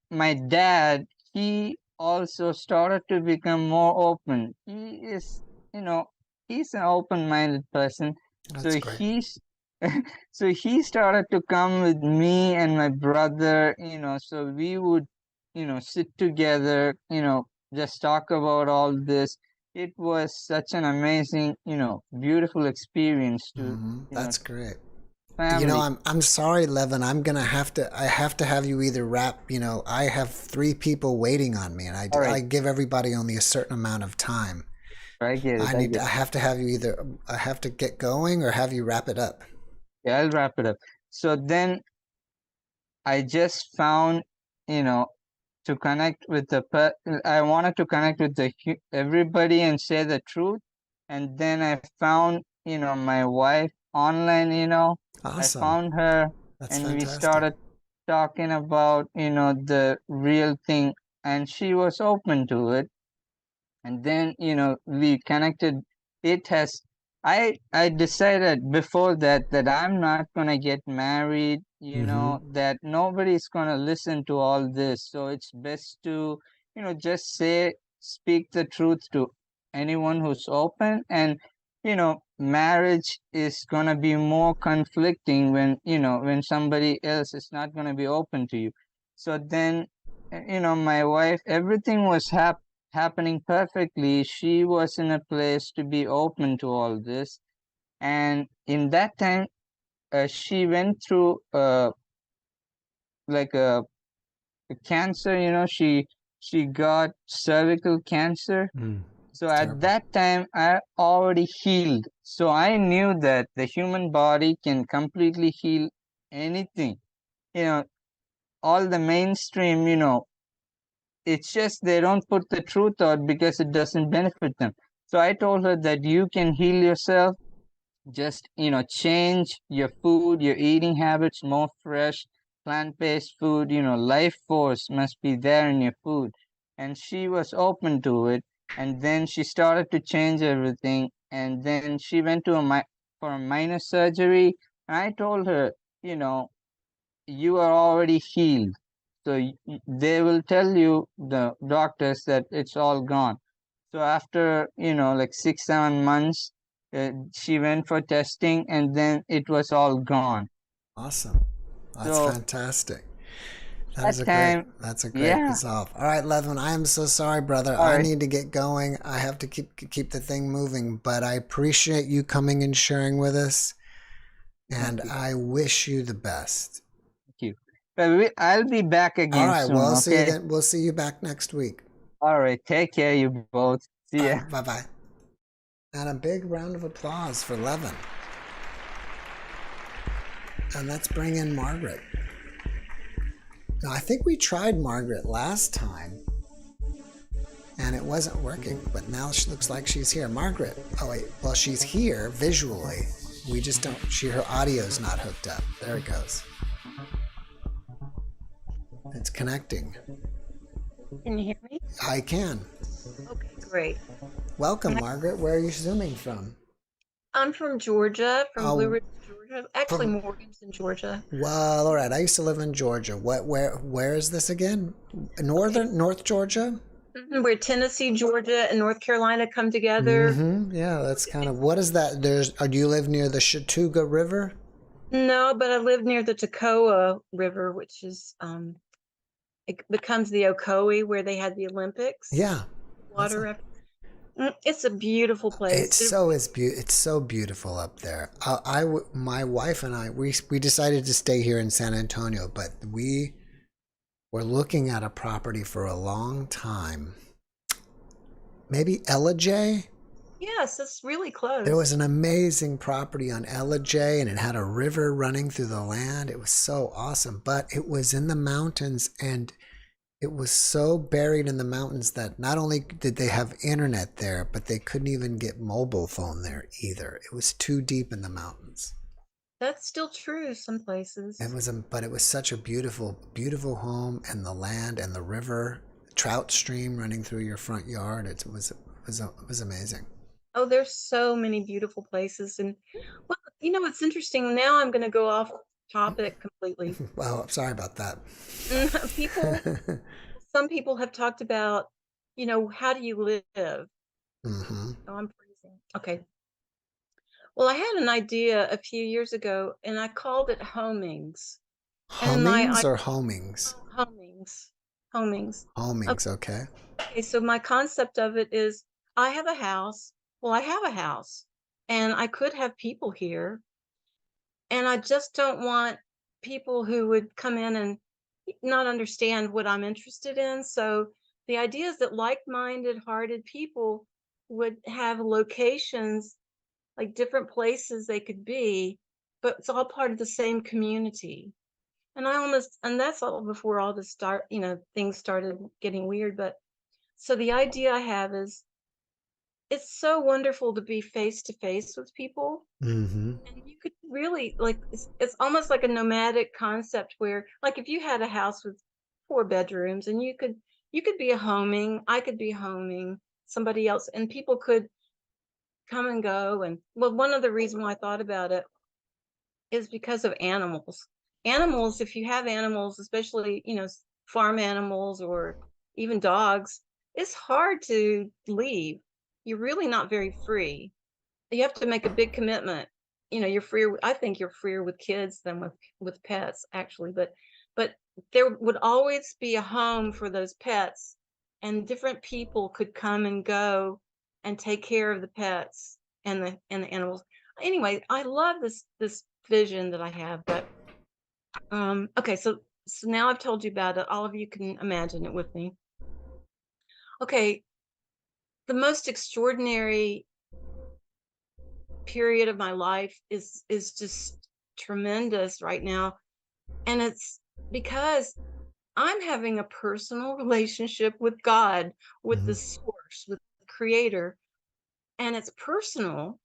my dad, he also started to become more open. You know, he's an open-minded person. That's So great. so he started to come with me and my brother, so we would, sit together, just talk about all this. It was such an amazing, beautiful experience to, Mm-hmm. That's great. family. I'm sorry, Levin. I have to have you either wrap, I have 3 people waiting on me and All right, I give everybody only a certain amount of time. I get it. I have to have you either, I have to get going or have you wrap it up. Yeah, I'll wrap it up. So then I just found, you know, to connect with I wanted to connect with everybody and say the truth. And then I found, my wife online, I Awesome. found her That's and we fantastic. started talking about, the real thing, and she was open to it. And then we connected. It has I decided before that I'm not going to get married, Mm-hmm. that nobody's going to listen to all this, so it's best to just speak the truth to anyone who's open. And marriage is going to be more conflicting when when somebody else is not going to be open to you. So then my wife, everything was happening perfectly. She was in a place to be open to all this. And in that time, she went through like a cancer. She she got cervical cancer. Mm, So at terrible. that time, I already healed. So I knew that the human body can completely heal anything. You know, all the mainstream, it's just they don't put the truth out because it doesn't benefit them. So I told her that you can heal yourself. Just, change your food, your eating habits, more fresh, plant-based food, life force must be there in your food. And she was open to it. And then she started to change everything. And then she went to for a minor surgery. And I told her, you know, you are already healed. So they will tell you, the doctors, that it's all gone. So after, like 6, 7 months, she went for testing and then it was all gone. Awesome. That's So fantastic. that time, That's a great yeah, resolve. All right, Levin, I am so sorry, brother. all I right. need to get going. I have to keep the thing moving, but I appreciate you coming and sharing with us, Thank and you. I wish you the best. Thank you. But I'll be back All again right, well, soon, I'll see you okay? then. We'll see you back next week. All right. Take care, you both. See All ya. right, bye-bye. And a big round of applause for Levin. And let's bring in Margaret. Now, I think we tried Margaret last time, and it wasn't working, but now she looks like she's here. Margaret, oh wait, well, she's here visually. We just don't, her audio's not hooked up. There it goes. It's connecting. Can you hear me? I can. Okay, great. Welcome, Margaret. Where are you zooming from? I'm from Georgia, from Blue Oh, Ridge, Georgia. Actually, Morganton, Georgia. well, all right. I used to live in Georgia. Where is this again? North Georgia? Where Tennessee, Georgia, and North Carolina come together. Mm-hmm. Yeah, that's kind of, what is that? Do you live near the Chattooga River? No, but I live near the Toccoa River, which is it becomes the Ocoee, where they had the Olympics. Yeah. Water. It's a beautiful place. It's so beautiful up there. My wife and I, we decided to stay here in San Antonio, but we were looking at a property for a long time. Maybe Ellijay? Yes, it's really close. There was an amazing property on Ellijay, and it had a river running through the land. It was so awesome, but it was in the mountains, and it was so buried in the mountains that not only did they have internet there, but they couldn't even get mobile phone there either. It was too deep in the mountains. That's still true some places. But it was such a beautiful, beautiful home, and the land and the river, trout stream running through your front yard. It was amazing. Oh, there's so many beautiful places. And well, it's interesting. Now I'm going to go off topic completely. Well, I'm sorry about that. Some people have talked about, how do you live? Mm-hmm. Oh, I'm freezing. Okay. Well, I had an idea a few years ago, and I called it homings. Homings or homings? Homings. Homings. Homings, okay. Okay, so my concept of it is I have a house. Well, I have a house, and I could have people here, and I just don't want people who would come in and not understand what I'm interested in. So the idea is that like-minded hearted people would have locations, like different places they could be, but it's all part of the same community. And that's all before all this things started getting weird. But so the idea I have is it's so wonderful to be face to face with people. Mm-hmm. And you could really it's almost like a nomadic concept where, like, if you had a house with 4 bedrooms, and you could be a homing, I could be homing, somebody else, and people could come and go. And well, one of the reasons why I thought about it is because of animals. Animals, if you have animals, especially, farm animals or even dogs, it's hard to leave. You're really not very free. You have to make a big commitment. You're freer. I think you're freer with kids than with pets, actually. But there would always be a home for those pets, and different people could come and go and take care of the pets and the animals. Anyway, I love this vision that I have. But okay, so now I've told you about it. All of you can imagine it with me. okay, the most extraordinary period of my life is just tremendous right now. And it's because I'm having a personal relationship with God, with the source, with the creator. And it's personal.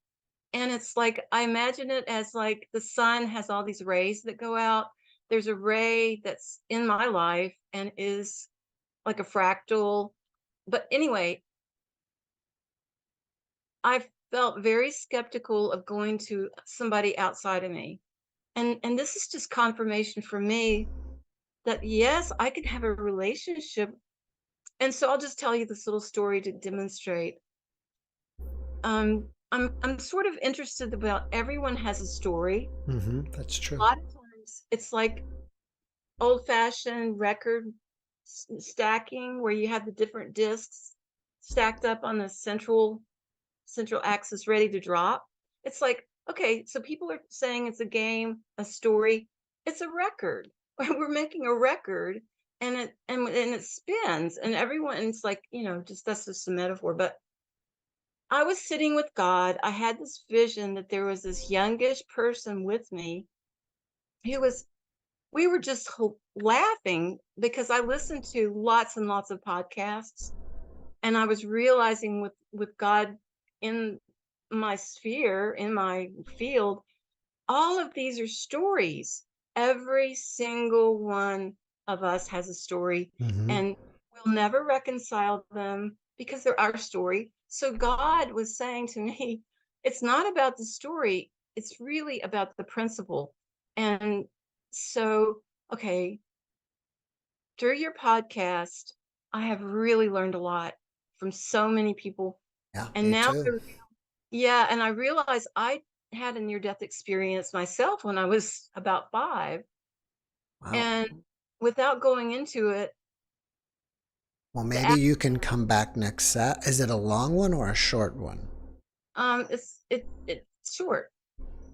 And it's like, I imagine it as like the sun has all these rays that go out. There's a ray that's in my life and is like a fractal. But anyway, I felt very skeptical of going to somebody outside of me. And this is just confirmation for me that yes, I can have a relationship. And so I'll just tell you this little story to demonstrate. I'm sort of interested about everyone has a story. That's A true. lot of times it's like old-fashioned record stacking where you have the different discs stacked up on the central axis ready to drop. It's like, okay, so people are saying it's a game, a story. It's a record. We're making a record, and it spins, and everyone's like, just that's just a metaphor. But I was sitting with God. I had this vision that there was this youngish person with me who was, we were just laughing because I listened to lots and lots of podcasts, and I was realizing with God in my sphere, in my field, all of these are stories. Every single one of us has a story, and we'll never reconcile them because they're our story. So God was saying to me, it's not about the story, it's really about the principle. And so, okay, through your podcast, I have really learned a lot from so many people. Yeah, And me now, too. yeah, and I realized I had a near-death experience myself when I was about 5. Wow. And without going into it, Well, the maybe you can come back next set. Is it a long one or a short one? it's short.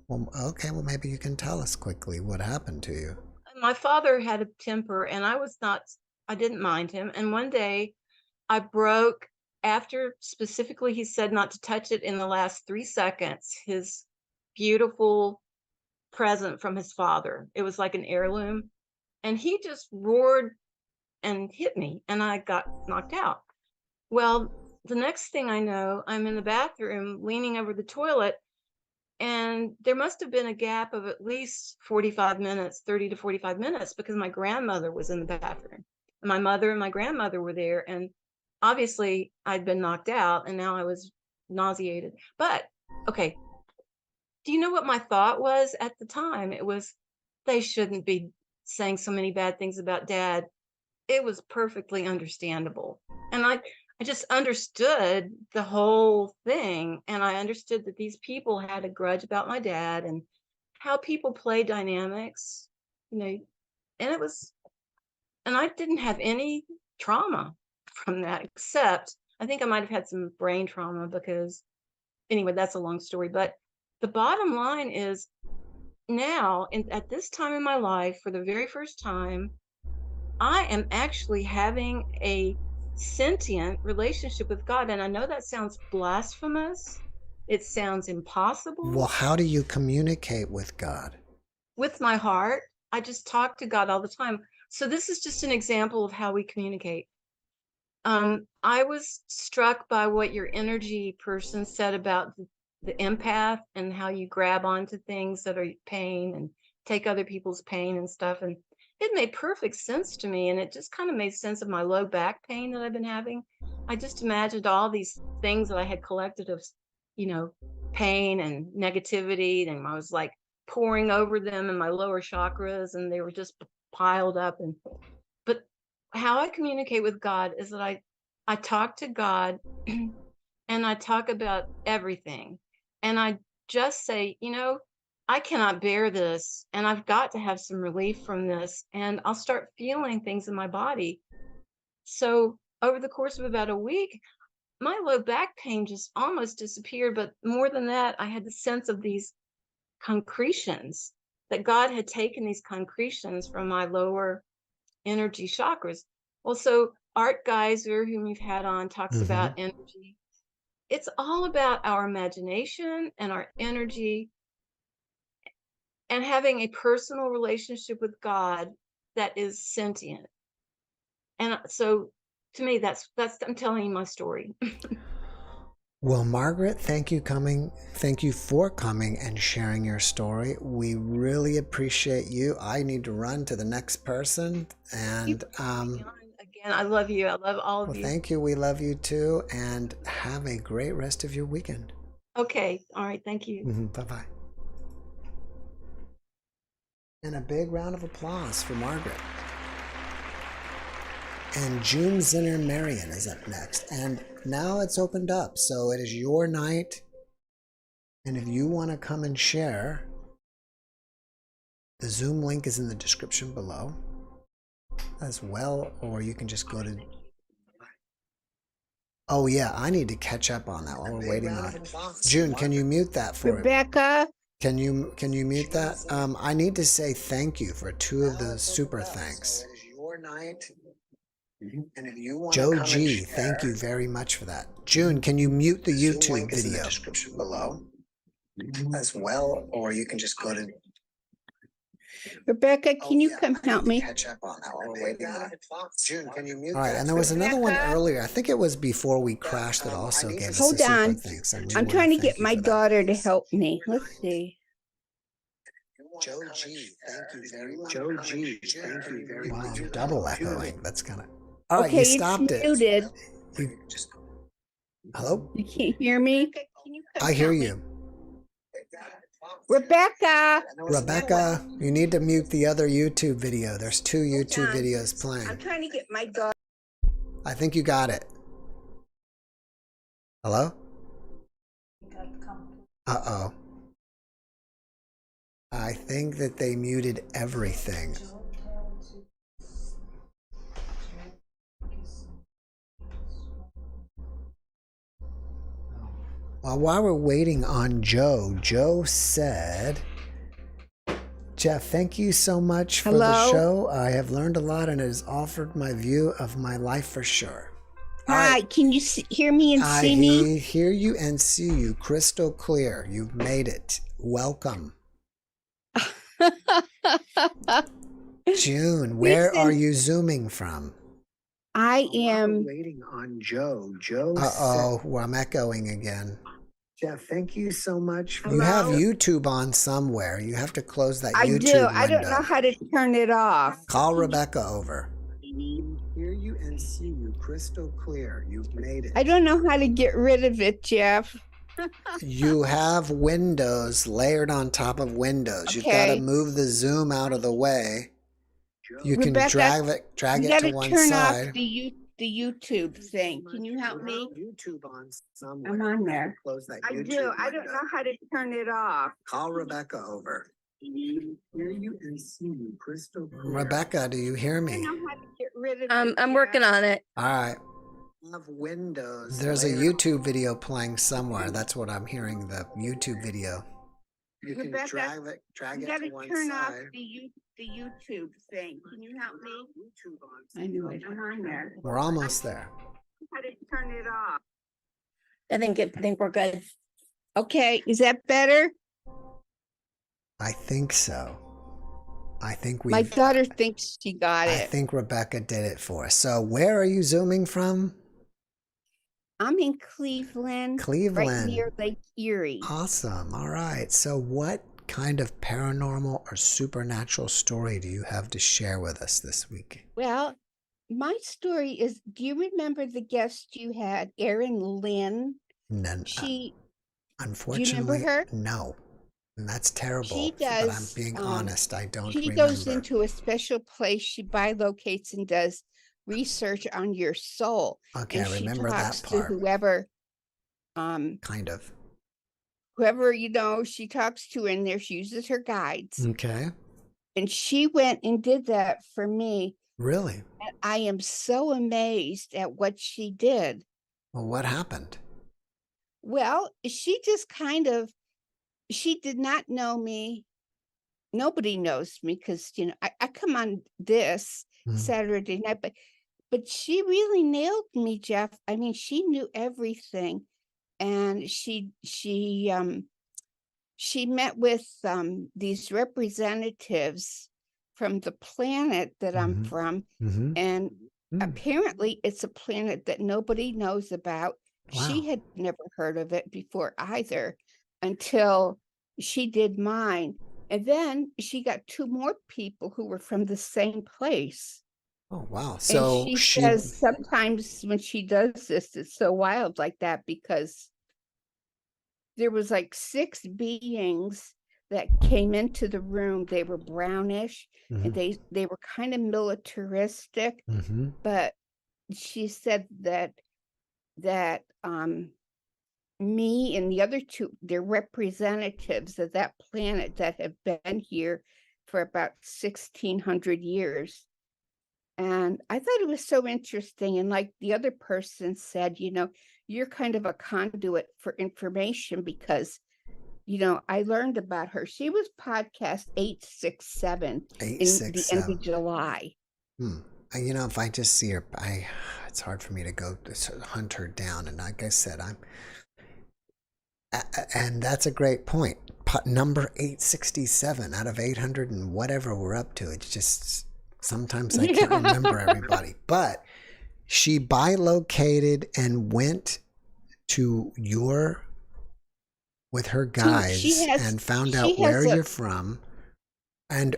Well, okay. Well, maybe you can tell us quickly what happened to you. My father had a temper, and I didn't mind him. And one day I broke, after specifically he said not to touch it in the last 3 seconds, his beautiful present from his father. It was like an heirloom. And he just roared and hit me, and I got knocked out. Well, the next thing I know, I'm in the bathroom leaning over the toilet, and there must have been a gap of at least 45 minutes, 30 to 45 minutes, because my grandmother was in the bathroom. My mother and my grandmother were there, and obviously I'd been knocked out, and now I was nauseated. But okay, do you know what my thought was at the time? It was, they shouldn't be saying so many bad things about Dad. It was perfectly understandable. And I just understood the whole thing. And I understood that these people had a grudge about my dad and how people play dynamics, and I didn't have any trauma from that, except I think I might have had some brain trauma because, anyway, that's a long story. But the bottom line is, now, at this time in my life, for the very first time, I am actually having a sentient relationship with God. And I know that sounds blasphemous. It sounds impossible. Well, how do you communicate with God? With my heart, I just talk to God all the time. So this is just an example of how we communicate. I was struck by what your energy person said about the empath and how you grab onto things that are pain and take other people's pain and stuff. And it made perfect sense to me. And it just kind of made sense of my low back pain that I've been having. I just imagined all these things that I had collected of, pain and negativity. And I was like pouring over them in my lower chakras, and they were just piled up. But how I communicate with God is that I talk to God and I talk about everything. And I just say, I cannot bear this, and I've got to have some relief from this. And I'll start feeling things in my body. So over the course of about a week, my low back pain just almost disappeared. But more than that, I had the sense of these concretions, that God had taken these concretions from my lower energy chakras. Well, so Art Geyser, whom you've had on, talks about energy. It's all about our imagination and our energy and having a personal relationship with God that is sentient. And so to me, that's I'm telling you my story. Well, Margaret, thank you for coming and sharing your story. We really appreciate you. I need to run to the next person. And again, I love you. I love all of well, you. thank you. We love you too. And have a great rest of your weekend. Okay. All right. Thank you. Bye-bye. And a big round of applause for Margaret. And June Zinner Marion is up next. And now it's opened up. So it is your night. And if you want to come and share, the Zoom link is in the description below as well. Or you can just go to... Oh, yeah, I need to catch up on that while we're waiting on it. June, can you mute that for Rebecca? Can you mute that? I need to say thank you for 2 of the super thanks. So it is your night. And if you want Joe G, thank you very much for that. June, can you mute the YouTube link video? Is in the description below as well, or you can just go to... Rebecca, can you come help me? Catch up on that while we're waiting on it. June, can you mute that? All right, and there was another one earlier. I think it was before we crashed that also gave us a super thanks. I'm trying to get my daughter to help me. Let's see. Joe G, thank you very much. Joe G, thank you very much. Wow, double echoing. That's kind of... All right, okay, you stopped it. Muted. Hello? You can't hear me? I hear you. Rebecca, you need to mute the other YouTube video. There's 2 YouTube videos playing. I'm trying to get my daughter. I think you got it. Hello? Uh-oh. I think that they muted everything. Well, while we're waiting on Joe said, Jeff, thank you so much for the show. I have learned a lot and it has altered my view of my life for sure. Hi, can you hear me and see me? I hear you and see you crystal clear. You've made it. Welcome. June, where are you Zooming from? I am waiting on Joe. Uh-oh, well, I'm echoing again. Jeff, thank you so much. You have YouTube on somewhere. You have to close that YouTube window. I don't know how to turn it off. Call Rebecca over. Hear you and see you crystal clear. You've made it. I don't know how to get rid of it, Jeff. You have windows layered on top of windows. You've got to move the Zoom out of the way. You can drag it to one turn side. Off the YouTube thing. Can you help me? YouTube on somewhere. I'm on there. Close that I YouTube do. I window. don't know how to turn it off. Call Rebecca over. Hear you and see you crystal clear. Rebecca, do you hear me? I don't know how to get rid of it. I'm working on it. All right. Have windows. There's a YouTube video playing somewhere. That's what I'm hearing. The YouTube video. You can Rebecca, drag it to one turn side. off the YouTube thing. Can you help me? I knew it. I'm on there. We're almost there. How to turn it off? I think we're good. Okay, is that better? I think so. I think my daughter thinks she got it. I think Rebecca did it for us. So where are you Zooming from? I'm in Cleveland. Right near Lake Erie. Awesome. All right. So what kind of paranormal or supernatural story do you have to share with us this week? Well, my story is, do you remember the guest you had, Erin Lynn? No, unfortunately, do you remember her? No. And that's terrible. She does. But I'm being honest. I don't remember. She goes into a special place. She bilocates and does research on your soul. Okay, I remember that part. To whoever, kind of. Whoever, she talks to in there, she uses her guides. Okay. And she went and did that for me. Really? And I am so amazed at what she did. Well, what happened? Well, she just she did not know me. Nobody knows me because, I come on this Saturday night, but But she really nailed me, Jeff. I mean, she knew everything. And she met with these representatives from the planet that I'm from. And apparently it's a planet that nobody knows about. Wow. She had never heard of it before either until she did mine. And then she got 2 more people who were from the same place. Oh, wow. And So she says sometimes when she does this, it's so wild like that because there was like 6 beings that came into the room. They were brownish and they were kind of militaristic, but she said that me and the other 2, they're representatives of that planet that have been here for about 1600 years. And I thought it was so interesting. And like the other person said, you're kind of a conduit for information because, I learned about her. She was podcast 867 in the end of July. If I just see her, it's hard for me to go hunt her down. And like I said, and that's a great point. Number 867 out of 800 and whatever we're up to. It's just sometimes I can't remember everybody. But she bilocated and went to with her guys and found out where you're from. And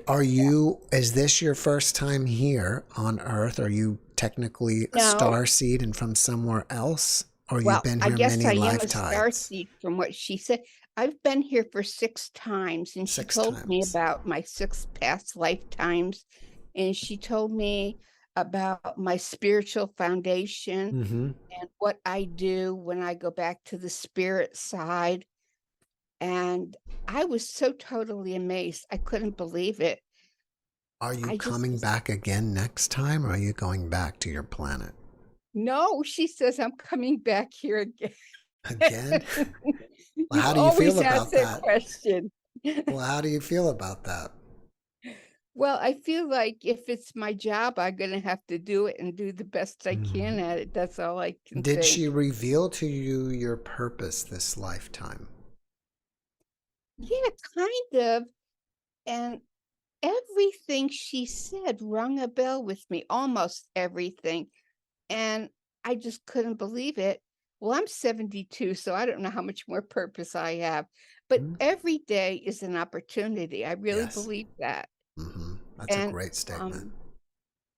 is this your first time here on Earth? Are you technically a starseed and from somewhere else? Or you've been here many lifetimes? I am a starseed from what she said. I've been here for 6 times, and she told me about my 6 past lifetimes, and she told me about my spiritual foundation and what I do when I go back to the spirit side. And I was so totally amazed. I couldn't believe it. Are you coming back again next time, or are you going back to your planet? No, she says I'm coming back here again. Again? Well, how do you feel about that question? Well, how do you feel about that? Well, I feel like if it's my job, I'm going to have to do it and do the best I can at it. That's all I can Did think. she reveal to you your purpose this lifetime? Yeah, kind of. And everything she said rung a bell with me, almost everything. And I just couldn't believe it. Well, I'm 72, so I don't know how much more purpose I have. But every day is an opportunity. I really believe that. That's a great statement.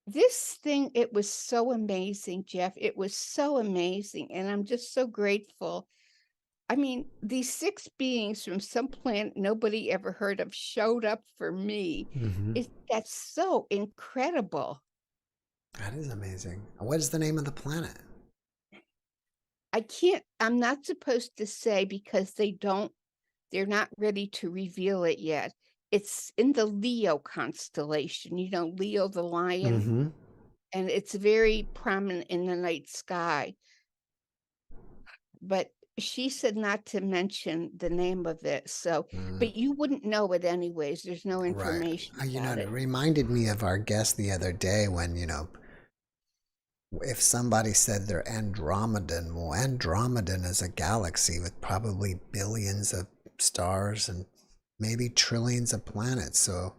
This thing, it was so amazing, Jeff. It was so amazing. And I'm just so grateful. I mean, these 6 beings from some planet nobody ever heard of showed up for me. That's so incredible. That is amazing. What is the name of the planet? I'm not supposed to say because they're not ready to reveal it yet. It's in the Leo constellation, Leo the lion, and it's very prominent in the night sky. But she said not to mention the name of it, but you wouldn't know it anyways. There's no information about it. It reminded me of our guest the other day when, if somebody said they're Andromedan, well, Andromedan is a galaxy with probably billions of stars and maybe trillions of planets. So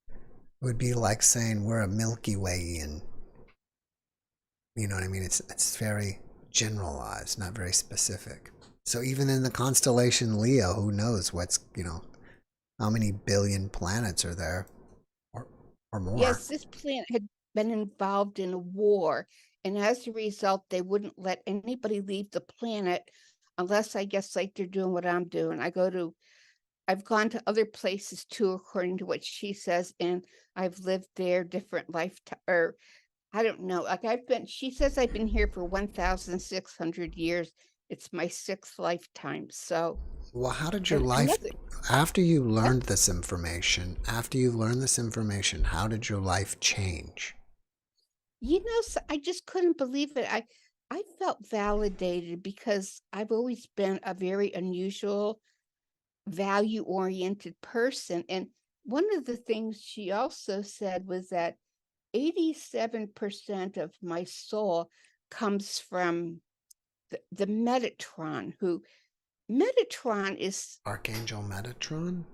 it would be like saying we're a Milky Way, and you know what I mean? It's very generalized, not very specific. So even in the constellation Leo, who knows what's, how many billion planets are there or more? Yes, this planet had been involved in a war, and as a result, they wouldn't let anybody leave the planet unless, I guess, like they're doing what I'm doing. I've gone to other places too, according to what she says, and I've lived there different lifetimes, or I don't know. Like she says I've been here for 1,600 years. It's my 6th lifetime. So, well, how did your life, after you learned this information, how did your life change? So I just couldn't believe it. I felt validated because I've always been a very unusual, value-oriented person. And one of the things she also said was that 87% of my soul comes from the Metatron, who Metatron is Archangel Metatron?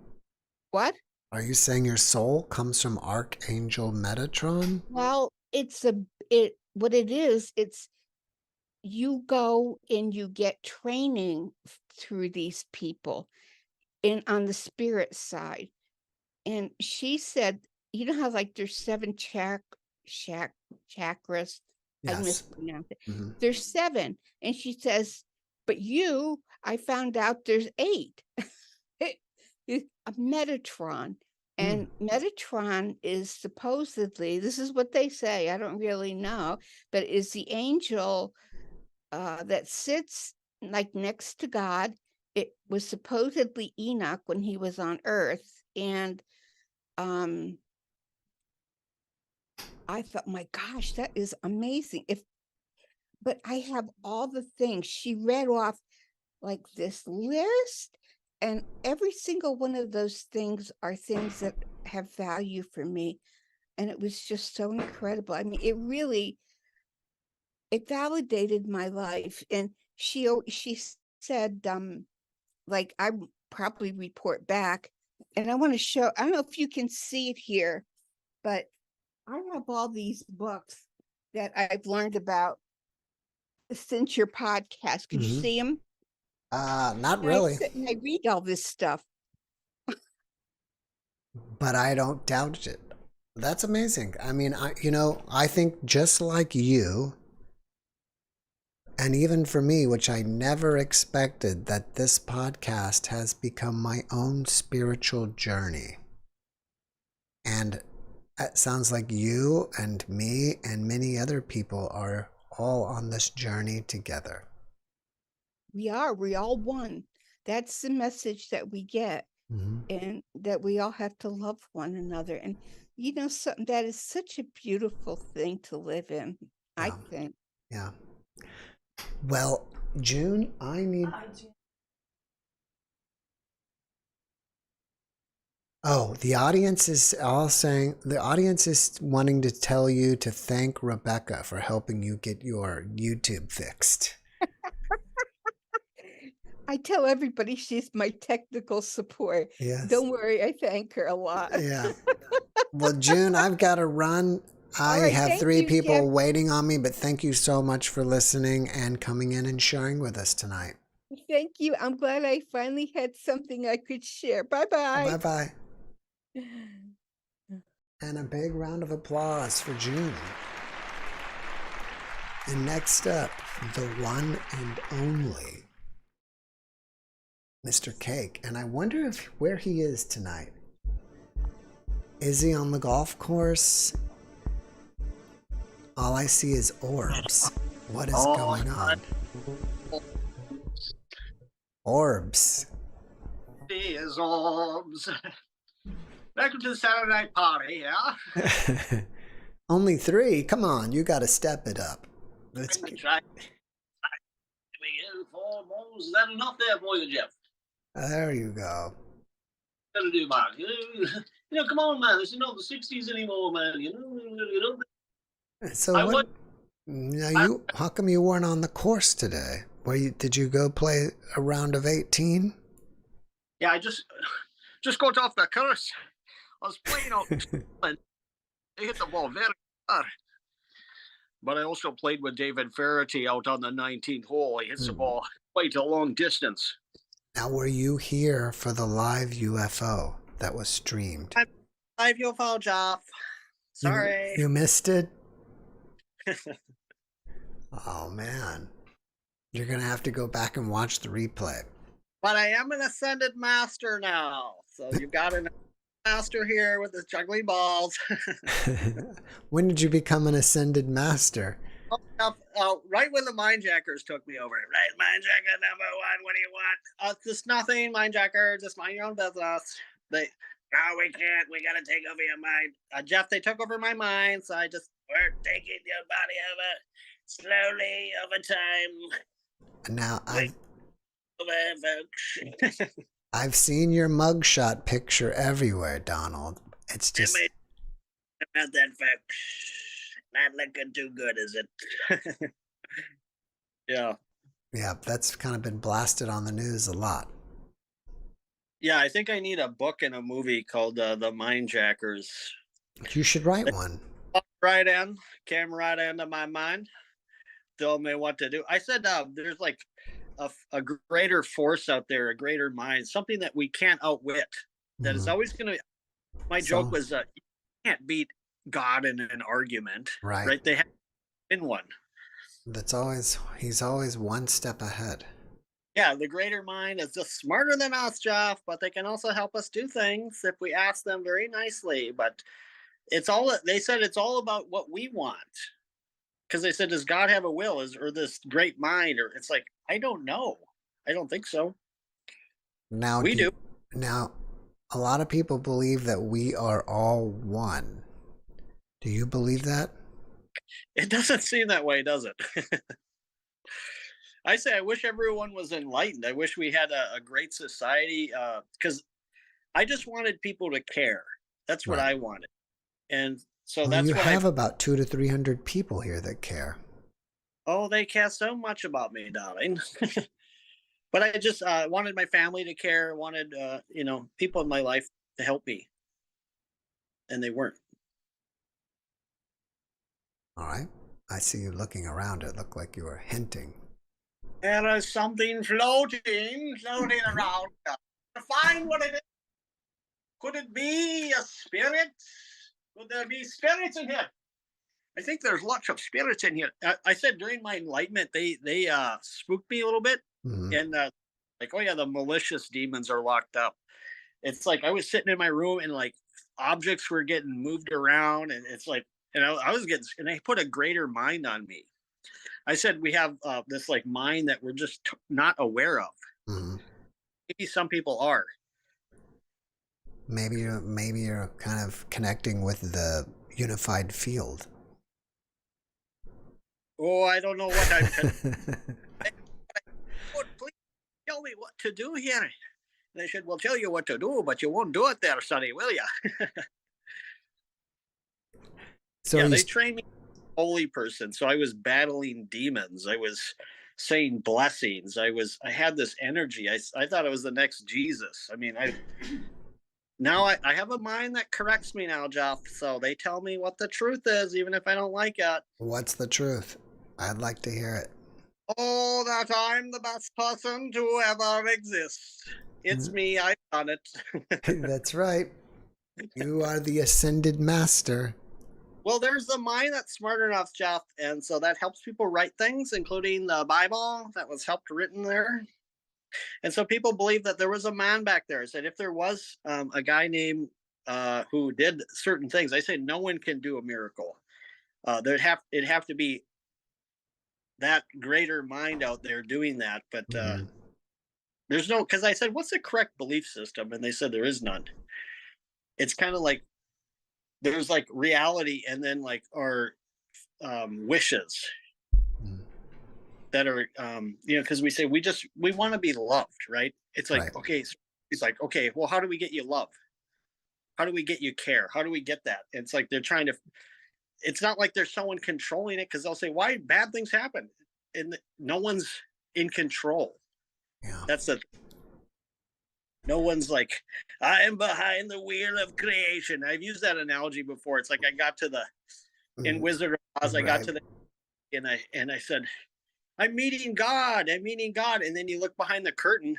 what? Are you saying your soul comes from Archangel Metatron? Well, what it is, it's you go and you get training through these people on the spirit side. And she said, you know how like there's 7 chakras? I Yes. mispronounced it. Mhm. There's 7. And she says, but I found out there's 8. It's a Metatron. And Metatron is supposedly, this is what they say, I don't really know, but is the angel that sits like next to God. It was supposedly Enoch when he was on Earth. And I thought, my gosh, that is amazing. But I have all the things. She read off like this list, and every single one of those things are things that have value for me. And it was just so incredible. I mean, it validated my life. And she said, like, I probably report back, and I want to show, I don't know if you can see it here, but I have all these books that I've learned about since your podcast. Can you see them? Not And really, I sit and I read all this stuff. but I don't doubt it. That's amazing. I mean, I think just like you, and even for me, which I never expected, that this podcast has become my own spiritual journey. And it sounds like you and me and many other people are all on this journey together. We all one. That's the message that we get. And that we all have to love one another. And something that is such a beautiful thing to live in, I think. Yeah. Well, June, I need... Oh, the audience is wanting to tell you to thank Rebecca for helping you get your YouTube fixed. I tell everybody she's my technical support. Yes. Don't worry, I thank her a lot. Yeah. Well, June, I've got to run. I right, have thank 3 you, people Jeff. waiting on me, but thank you so much for listening and coming in and sharing with us tonight. Thank you. I'm glad I finally had something I could share. Bye-bye. Bye-bye. And a big round of applause for June. And next up, the one and only Mr. Cake. And I wonder where he is tonight. Is he on the golf course? All I see is orbs. What is going on? Orbs. There's orbs. Welcome to the Saturday night party, yeah? Only 3? Come on, you got to step it up. Let's Try. Here we go. 4 balls. Is that enough there for you, Jeff? There you go. Gotta do, Mark. Come on, man. This is not the 60s anymore, man. So what? Now how come you weren't on the course today? Did you go play a round of 18? Yeah, I just got off the course. I was playing out and I hit the ball very hard. But I also played with David Faraty out on the 19th hole. He hits the ball quite a long distance. Now, were you here for the live UFO that was streamed? Live UFO, Jeff. Sorry. You missed it? Oh, man. You're going to have to go back and watch the replay. But I am an ascended master now. So you've got an master here with his juggling balls. When did you become an ascended master? Right when the mindjackers took me over. Right, mindjacker number 1, what do you want? Just nothing, mindjacker. Just mind your own business. No, we can't. We got to take over your mind. Jeff, they took over my mind, so we're taking your body over slowly over time. Now, I've seen your mugshot picture everywhere, Donald. It's just... About that fact, not looking too good, is it? Yeah. Yeah, that's kind of been blasted on the news a lot. Yeah, I think I need a book and a movie called The Mindjackers. You should write one. Right in, came right into my mind, told me what to do. I said, there's like a greater force out there, a greater mind, something that we can't outwit. That is always going to. My joke was, you can't beat God in an argument, right? They have in one. He's always one step ahead. Yeah, the greater mind is just smarter than us, Jeff, but they can also help us do things if we ask them very nicely. But they said it's all about what we want. Because they said, does God have a will? Or this great mind? Or it's like, I don't know. I don't think so. Now we do. Now, a lot of people believe that we are all one. Do you believe that? It doesn't seem that way, does it? I say I wish everyone was enlightened. I wish we had a great society, because I just wanted people to care. That's what I wanted. And so that's you what have about 200 to 300 people here that care. Oh, they care so much about me, darling. But I just wanted my family to care, wanted people in my life to help me. And they weren't. All right. I see you looking around. It looked like you were hinting. There is something floating around. To find what it is. Could it be a spirit? Could there be spirits in here? I think there's lots of spirits in here. I said during my enlightenment, they spooked me a little bit. And like, oh yeah, the malicious demons are locked up. It's like I was sitting in my room and like objects were getting moved around, and it's like, and I was getting, and they put a greater mind on me. I said we have this like mind that we're just not aware of. Maybe some people are. Maybe you're kind of connecting with the unified field. Oh, I don't know what I'm. Please tell me what to do here. And they said, "We'll tell you what to do, but you won't do it there, sonny, will you?" So yeah, they trained me holy person. So I was battling demons. I was saying blessings. I had this energy. I thought I was the next Jesus. I mean, now I have a mind that corrects me now, Jeff. So they tell me what the truth is, even if I don't like it. What's the truth? I'd like to hear it. Oh, that I'm the best person to ever exist. It's me. I've done it. That's right. You are the ascended master. Well, there's the mind that's smart enough, Jeff. And so that helps people write things, including the Bible that was helped written there. And so people believe that there was a man back there. I said, if there was a guy named who did certain things, I said, no one can do a miracle. It'd have to be that greater mind out there doing that. But there's no, because I said, what's the correct belief system? And they said there is none. It's kind of like there's like reality and then like our wishes that are because we say we want to be loved, right? It's like, okay, so it's like, okay, well, how do we get you love? How do we get you care? How do we get that? It's like they're trying to, it's not like there's someone controlling it, because they'll say, why bad things happen? And no one's in control. Yeah. That's the, no one's like, I am behind the wheel of creation. I've used that analogy before. It's like I got to the, in Wizard of Oz, I got to the, and I said, I'm meeting God. And then you look behind the curtain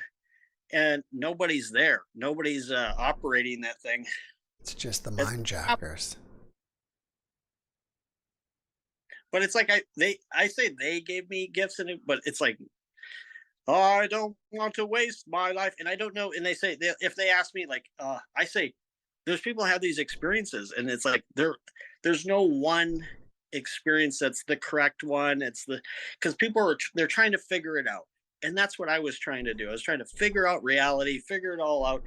and nobody's there. Nobody's operating that thing. It's just the mind jackers. But it's like I say they gave me gifts, but it's like, oh, I don't want to waste my life. And I don't know. And they say, if they ask me, like, I say, there's people who have these experiences, and it's like, there's no one experience that's the correct one. It's because people they're trying to figure it out. And that's what I was trying to do. I was trying to figure out reality, figure it all out.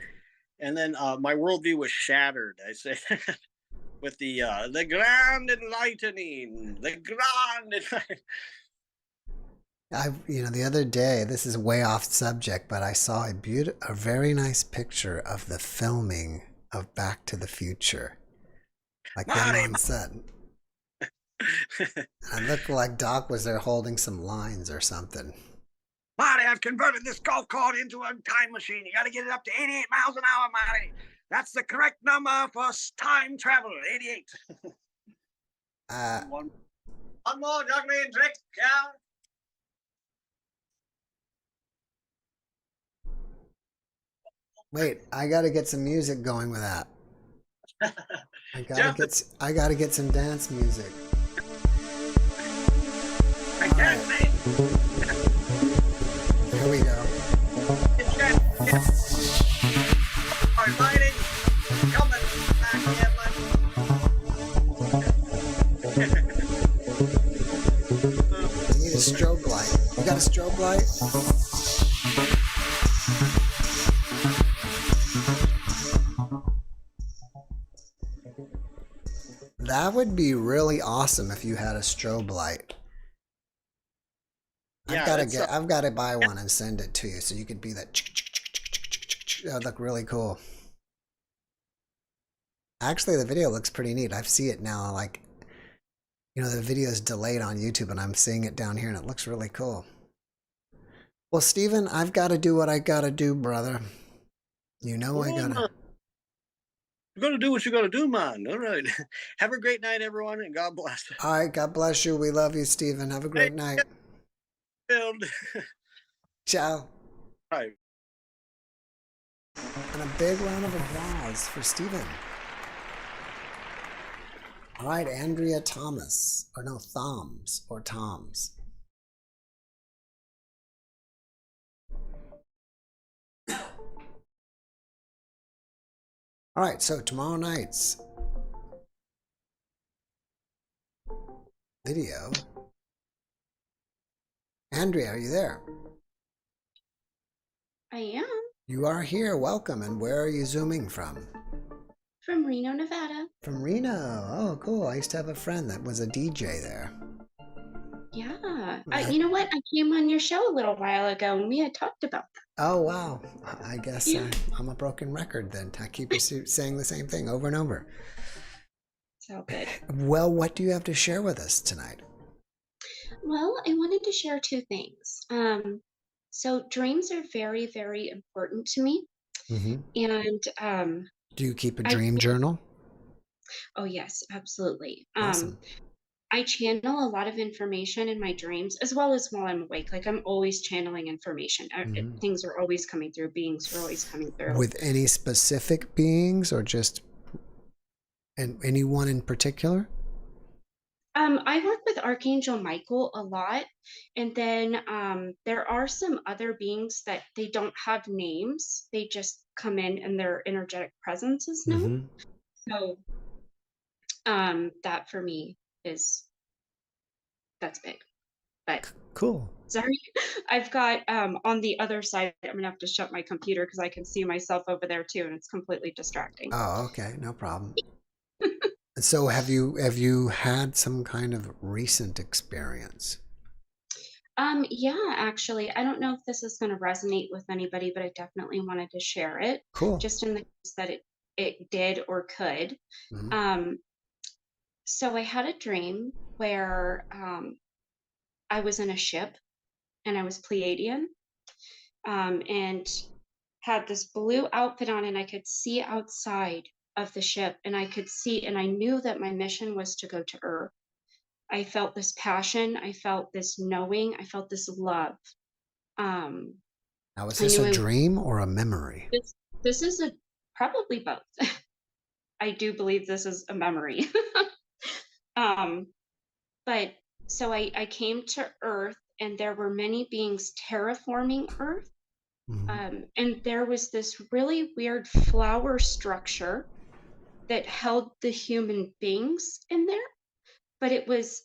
And then my worldview was shattered. I say, with the grand enlightening, the other day, this is way off subject, but I saw a very nice picture of the filming of Back to the Future. Like him Marty, on set. I looked like Doc was there holding some lines or something. Marty, I've converted this golf cart into a time machine. You got to get it up to 88 miles an hour, Marty. That's the correct number for time travel, 88. One more juggling trick, yeah. Wait, I gotta get some music going with that. I gotta get some dance music. I can't wait. Here we go. All right, Marty, coming back here, I need a strobe light. You got a strobe light? That would be really awesome if you had a strobe light. Yeah, I've got to buy one and send it to you so you could be that. That would look really cool. Actually, the video looks pretty neat. I see it now. Like, you know, the video is delayed on YouTube, and I'm seeing it down here, and it looks really cool. Well, Steven, I've got to do what I got to do, brother. You know I gotta. You're going to do what you got to do, man. All right. Have a great night, everyone, and God bless. All right, God bless you. We love you, Steven. Have a great night. Ciao. Right. And a big round of applause for Steven. All right, Andrea Thomas. Or no, Thoms or Toms. All right, so tomorrow night's video. Andrea, are you there? I am. You are here. Welcome. And where are you zooming from? From Reno, Nevada. From Reno. Oh, cool. I used to have a friend that was a DJ there. Yeah. You know what? I came on your show a little while ago and we had talked about that. Oh, wow. I guess I'm a broken record then. I keep saying the same thing over and over. So good. Well, what do you have to share with us tonight? Well, I wanted to share two things. So dreams are very, very important to me. And do you keep a dream journal? Oh, yes, absolutely. Awesome. I channel a lot of information in my dreams as well as while I'm awake. Like I'm always channeling information. Things are always coming through. Beings are always coming through. With any specific beings or just anyone in particular? I work with Archangel Michael a lot. And then there are some other beings that they don't have names. They just come in and their energetic presence is known. So that for me that's big. But cool. Sorry, I've got on the other side, I'm gonna have to shut my computer because I can see myself over there too, and it's completely distracting. Oh, okay, no problem. So have you had some kind of recent experience? Yeah, actually, I don't know if this is going to resonate with anybody, but I definitely wanted to share it. Cool. Just in the case that it did or could. So I had a dream where I was in a ship and I was Pleiadian, and had this blue outfit on, and I could see outside of the ship, and I could see, and I knew that my mission was to go to Earth. I felt this passion, I felt this knowing, I felt this love. Now, is this a dream or a memory? This is probably both. I do believe this is a memory. But so I came to Earth, and there were many beings terraforming Earth. And there was this really weird flower structure that held the human beings in there, but it was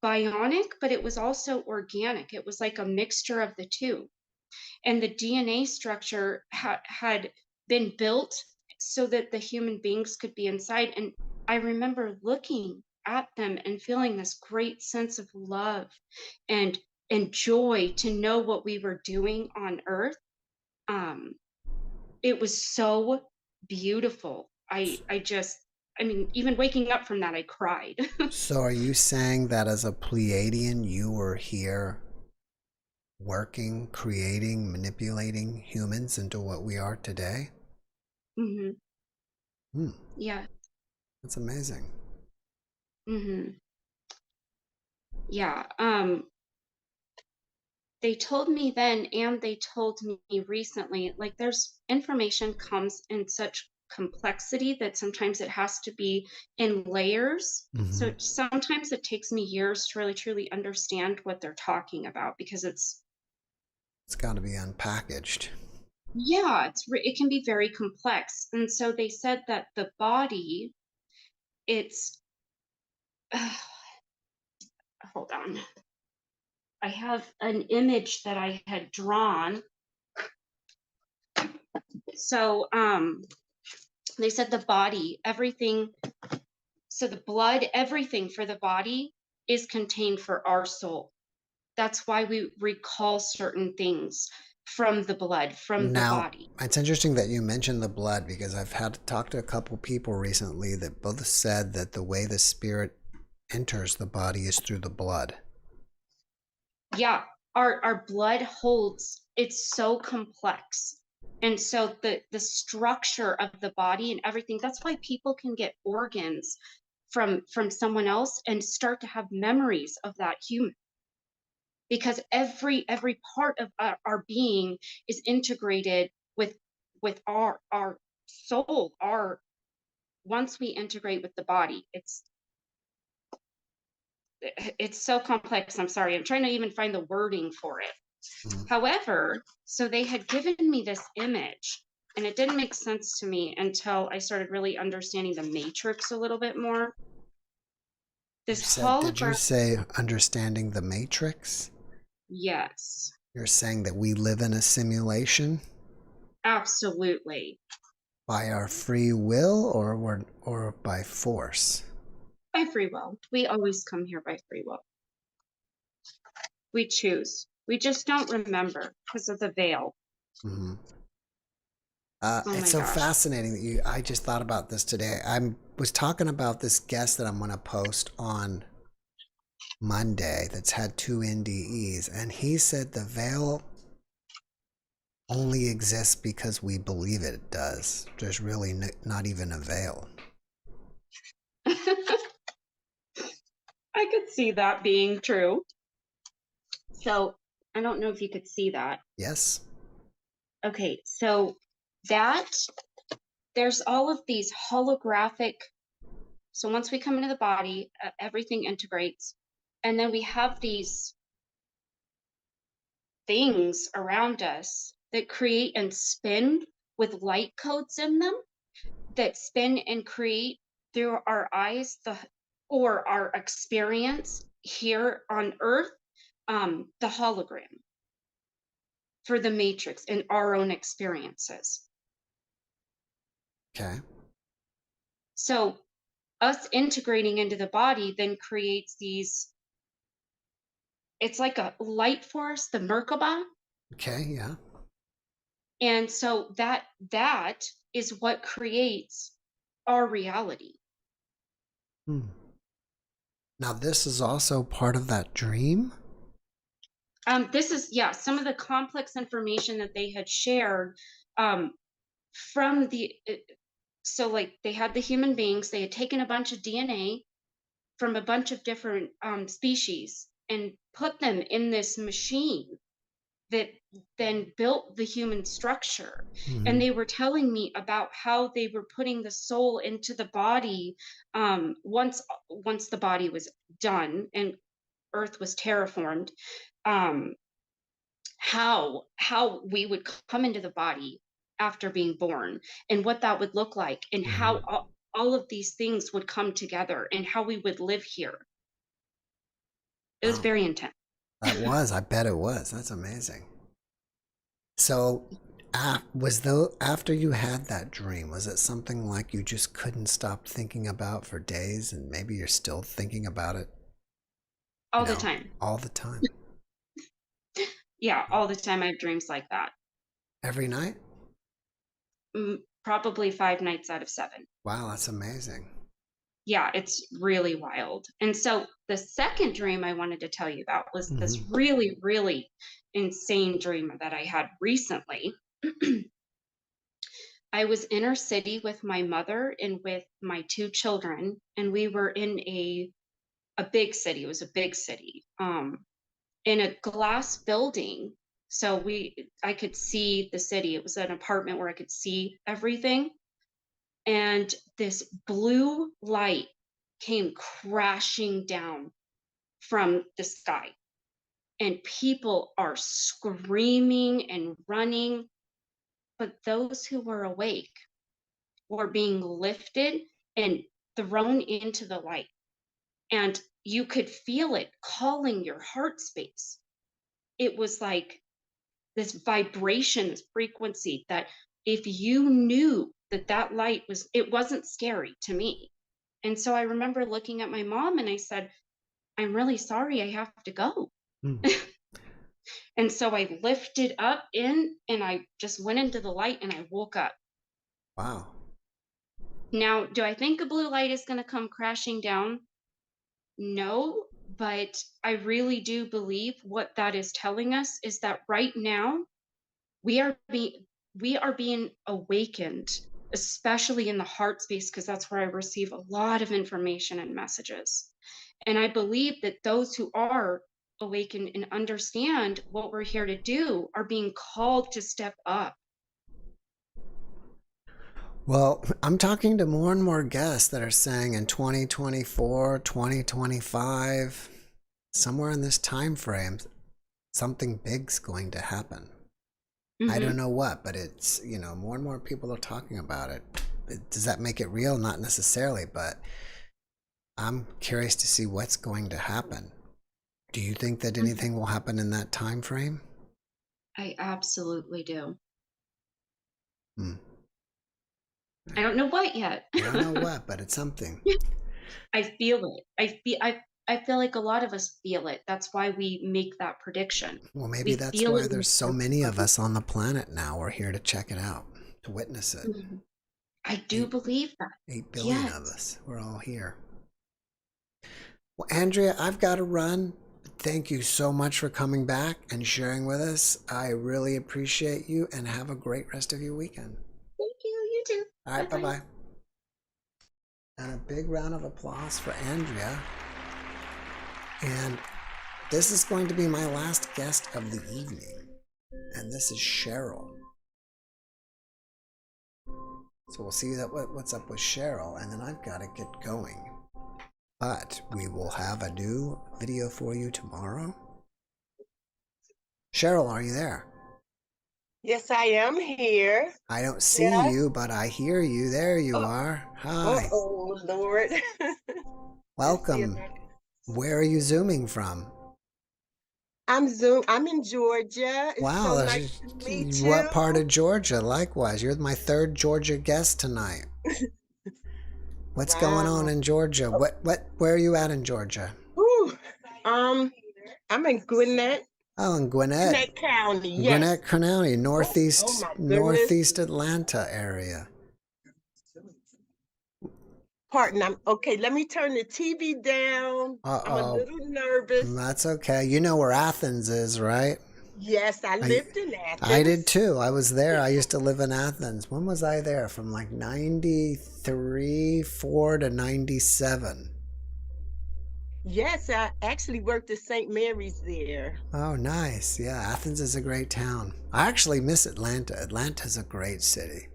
bionic, but it was also organic. It was like a mixture of the two. And the DNA structure had been built so that the human beings could be inside. And I remember looking at them and feeling this great sense of love and joy to know what we were doing on Earth. It was so beautiful. I just I mean, even waking up from that, I cried. So are you saying that as a Pleiadian, you were here working, creating, manipulating humans into what we are today? hmm Hmm, Yeah. that's amazing. hmm Yeah. They told me then, and they told me recently, like there's information comes in such complexity that sometimes it has to be in layers. So sometimes it takes me years to really truly understand what they're talking about, because It's got to be unpackaged. yeah, it can be very complex. And so they said that the body, it's hold on. I have an image that I had drawn. So they said the body, everything, so the blood, everything for the body is contained for our soul. That's why we recall certain things from the blood, from the Now, body. it's interesting that you mentioned the blood, because I've had to talk to a couple people recently that both said that the way the spirit enters the body is through the blood. Yeah, our blood holds, it's so complex. And so the structure of the body and everything, that's why people can get organs from someone else and start to have memories of that human, because every part of our being is integrated with our soul. Our Once we integrate with the body, it's so complex. I'm sorry, I'm trying to even find the wording for it. However, so they had given me this image, and it didn't make sense to me until I started really understanding the matrix a little bit more. This Did you hologram, say understanding the matrix? yes, You're saying that we live in a simulation absolutely. by our free will, or by force? By free will. We always come here by free will. We choose. We just don't remember because of the veil. Mm-hmm. Oh It's my so gosh. fascinating that I just thought about this today. I was talking about this guest that I'm going to post on Monday that's had 2 NDEs, and he said the veil only exists because we believe it does. There's really not even a veil. I could see that being true. So I don't know if you could see that. Yes. Okay, so that there's all of these holographic. So once we come into the body, everything integrates. And then we have these things around us that create and spin with light codes in them, that spin and create through our eyes or our experience here on Earth, the hologram for the matrix and our own experiences. Okay. So us integrating into the body then creates these, it's like a light force, the Merkaba. Okay, yeah. And so that is what creates our reality. Now, this is also part of that dream? This is, yeah, some of the complex information that they had shared from so like they had the human beings, they had taken a bunch of DNA from a bunch of different species and put them in this machine that then built the human structure. And they were telling me about how they were putting the soul into the body once the body was done and Earth was terraformed. How we would come into the body after being born, and what that would look like, and how all of these things would come together, and how we would live here. It was very intense. That was. I bet it was. That's amazing. So, after you had that dream, was it something like you just couldn't stop thinking about for days, and maybe you're still thinking about it? All the time. All the time. Yeah, all the time I have dreams like that. Every night? Probably 5 nights out of 7. Wow, that's amazing. Yeah, it's really wild. And so the second dream I wanted to tell you about was this really, really insane dream that I had recently. I was inner city with my mother and with my two children, and we were in a big city. It was a big city, in a glass building. So I could see the city. It was an apartment where I could see everything. And this blue light came crashing down from the sky. And people are screaming and running. But those who were awake were being lifted and thrown into the light. And you could feel it calling your heart space. It was like this vibration, this frequency that if you knew that that light was, it wasn't scary to me. And so I remember looking at my mom and I said, I'm really sorry, I have to go. And so I lifted up in and I just went into the light and I woke up. Wow. Now, do I think a blue light is going to come crashing down? No, but I really do believe what that is telling us is that right now we are being awakened, especially in the heart space, because that's where I receive a lot of information and messages. And I believe that those who are awakened and understand what we're here to do are being called to step up. Well, I'm talking to more and more guests that are saying in 2024, 2025, somewhere in this time frame, something big's going to happen. I don't know what, but it's, more and more people are talking about it. Does that make it real? Not necessarily, but I'm curious to see what's going to happen. Do you think that anything will happen in that time frame? I absolutely do. Hmm. I don't know what yet. I don't know what, but it's something. I feel it. I feel like a lot of us feel it. That's why we make that prediction. Well, maybe that's why there's so many of us on the planet now. We're here to check it out, to witness it. I do believe that. 8 billion of us. We're all here. Well, Andrea, I've got to run. Thank you so much for coming back and sharing with us. I really appreciate you, and have a great rest of your weekend. Thank you. You too. All right, bye-bye. And a big round of applause for Andrea. And this is going to be my last guest of the evening. And this is Cheryl. So we'll see what's up with Cheryl, and then I've got to get going. But we will have a new video for you tomorrow. Cheryl, are you there? Yes, I am here. I don't see you, but I hear you. There you are. Hi. Oh, Lord. Welcome. Where are you Zooming from? I'm in Georgia. It's Wow. so nice to meet you. What part of Georgia? Likewise. You're my third Georgia guest tonight. What's going on in Georgia? Where are you at in Georgia? Ooh, I'm in Gwinnett. Oh, in Gwinnett. Gwinnett County, yes. Gwinnett County, northeast Atlanta area. Pardon, okay, let me turn the TV down. I'm a little nervous. That's okay. You know where Athens is, right? Yes, I lived in Athens. I did too. I was there. I used to live in Athens. When was I there? From like 93, 4 to 97. Yes, I actually worked at St. Mary's there. Oh, nice. Yeah, Athens is a great town. I actually miss Atlanta. Atlanta's a great city.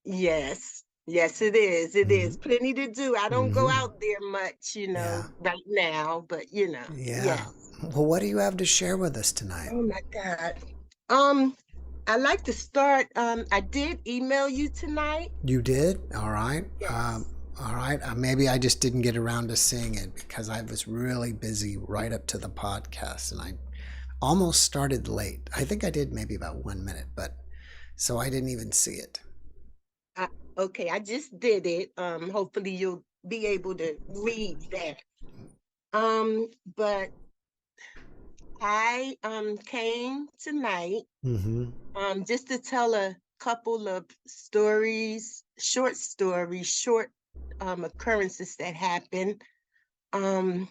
Yes. Yes, it is. It is. Plenty to do. I don't go out there much, right now, but Yeah. Yes. Well, what do you have to share with us tonight? Oh my God. I'd like to start. I did email you tonight. You did? All right. Yes. All right. Maybe I just didn't get around to seeing it because I was really busy right up to the podcast, and I almost started late. I think I did maybe about 1 minute, but so I didn't even see it. Okay, I just did it. Hopefully you'll be able to read that. But I came tonight just to tell a couple of stories, short occurrences that happened. 1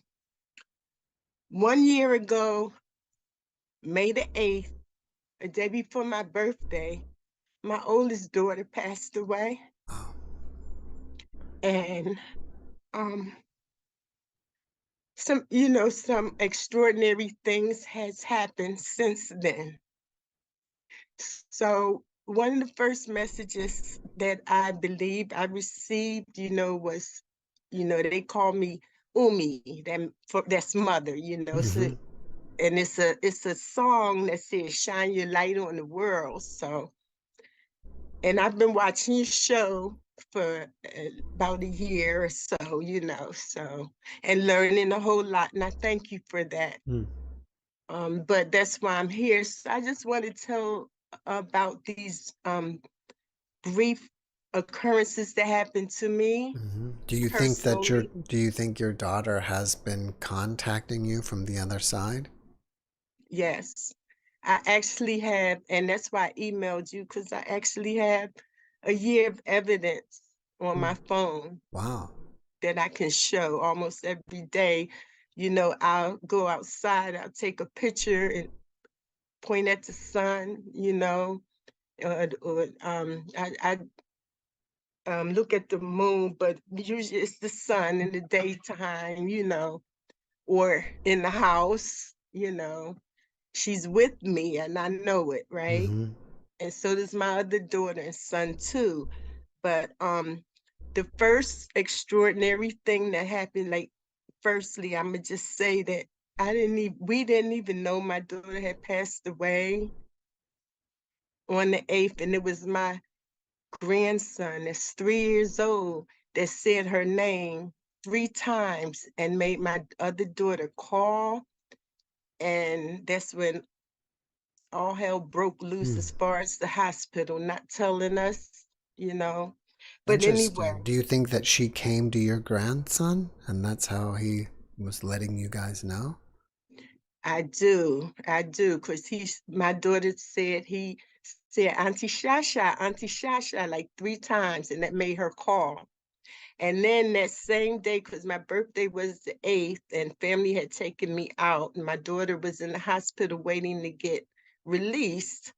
year ago, May the 8th, a day before my birthday, my oldest daughter passed away. And some extraordinary things has happened since then. So one of the first messages that I believe I received, was, they call me Umi, that's mother, so, and it's a song that says shine your light on the world. So, and I've been watching your show for about a year or so, so, and learning a whole lot, and I thank you for that. But that's why I'm here. So I just want to tell about these brief occurrences that happened to me. Do you think your daughter has been contacting you from the other side? Yes, I actually have, and that's why I emailed you, because I actually have a year of evidence on my phone. Wow. That I can show almost every day. I'll go outside, I'll take a picture and point at the sun, or I look at the moon, but usually it's the sun in the daytime, or in the house, she's with me and I know it, right? And so does my other daughter and son too. But the first extraordinary thing that happened, like, firstly, I'm gonna just say that we didn't even know my daughter had passed away on the 8th, and it was my grandson that's 3 years old that said her name 3 times and made my other daughter call. And that's when all hell broke loose as far as the hospital not telling us, But anyway. Do you think that she came to your grandson and that's how he was letting you guys know? I do, because my daughter said he said Auntie Shasha, like 3 times, and that made her call. And then that same day, because my birthday was the 8th, and family had taken me out, and my daughter was in the hospital waiting to get released.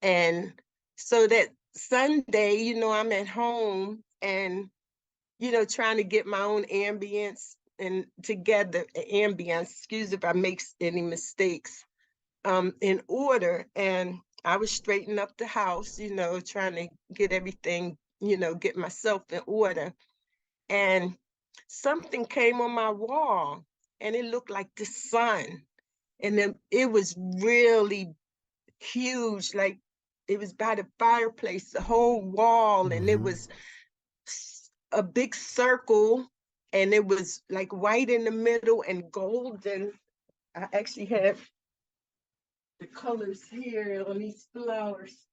And so that Sunday, I'm at home and, trying to get my own ambience and together, excuse if I make any mistakes, in order. And I was straightening up the house, trying to get everything, get myself in order. And something came on my wall and it looked like the sun. And then it was really huge, like it was by the fireplace, the whole wall, and it was a big circle, and it was like white in the middle and golden. I actually have the colors here on these flowers.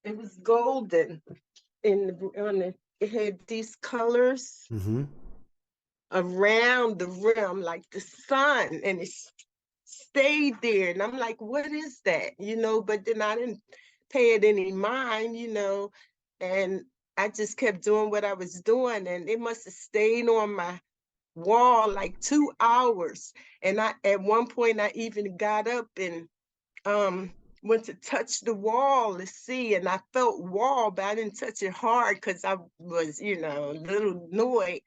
It was golden it had these colors around the rim like the sun, and it stayed there. And I'm like, what is that? But then I didn't pay it any mind, and I just kept doing what I was doing, and it must have stayed on my wall like 2 hours. And at one point I even got up and went to touch the wall to see, and I felt wall, but I didn't touch it hard because I was, a little annoyed,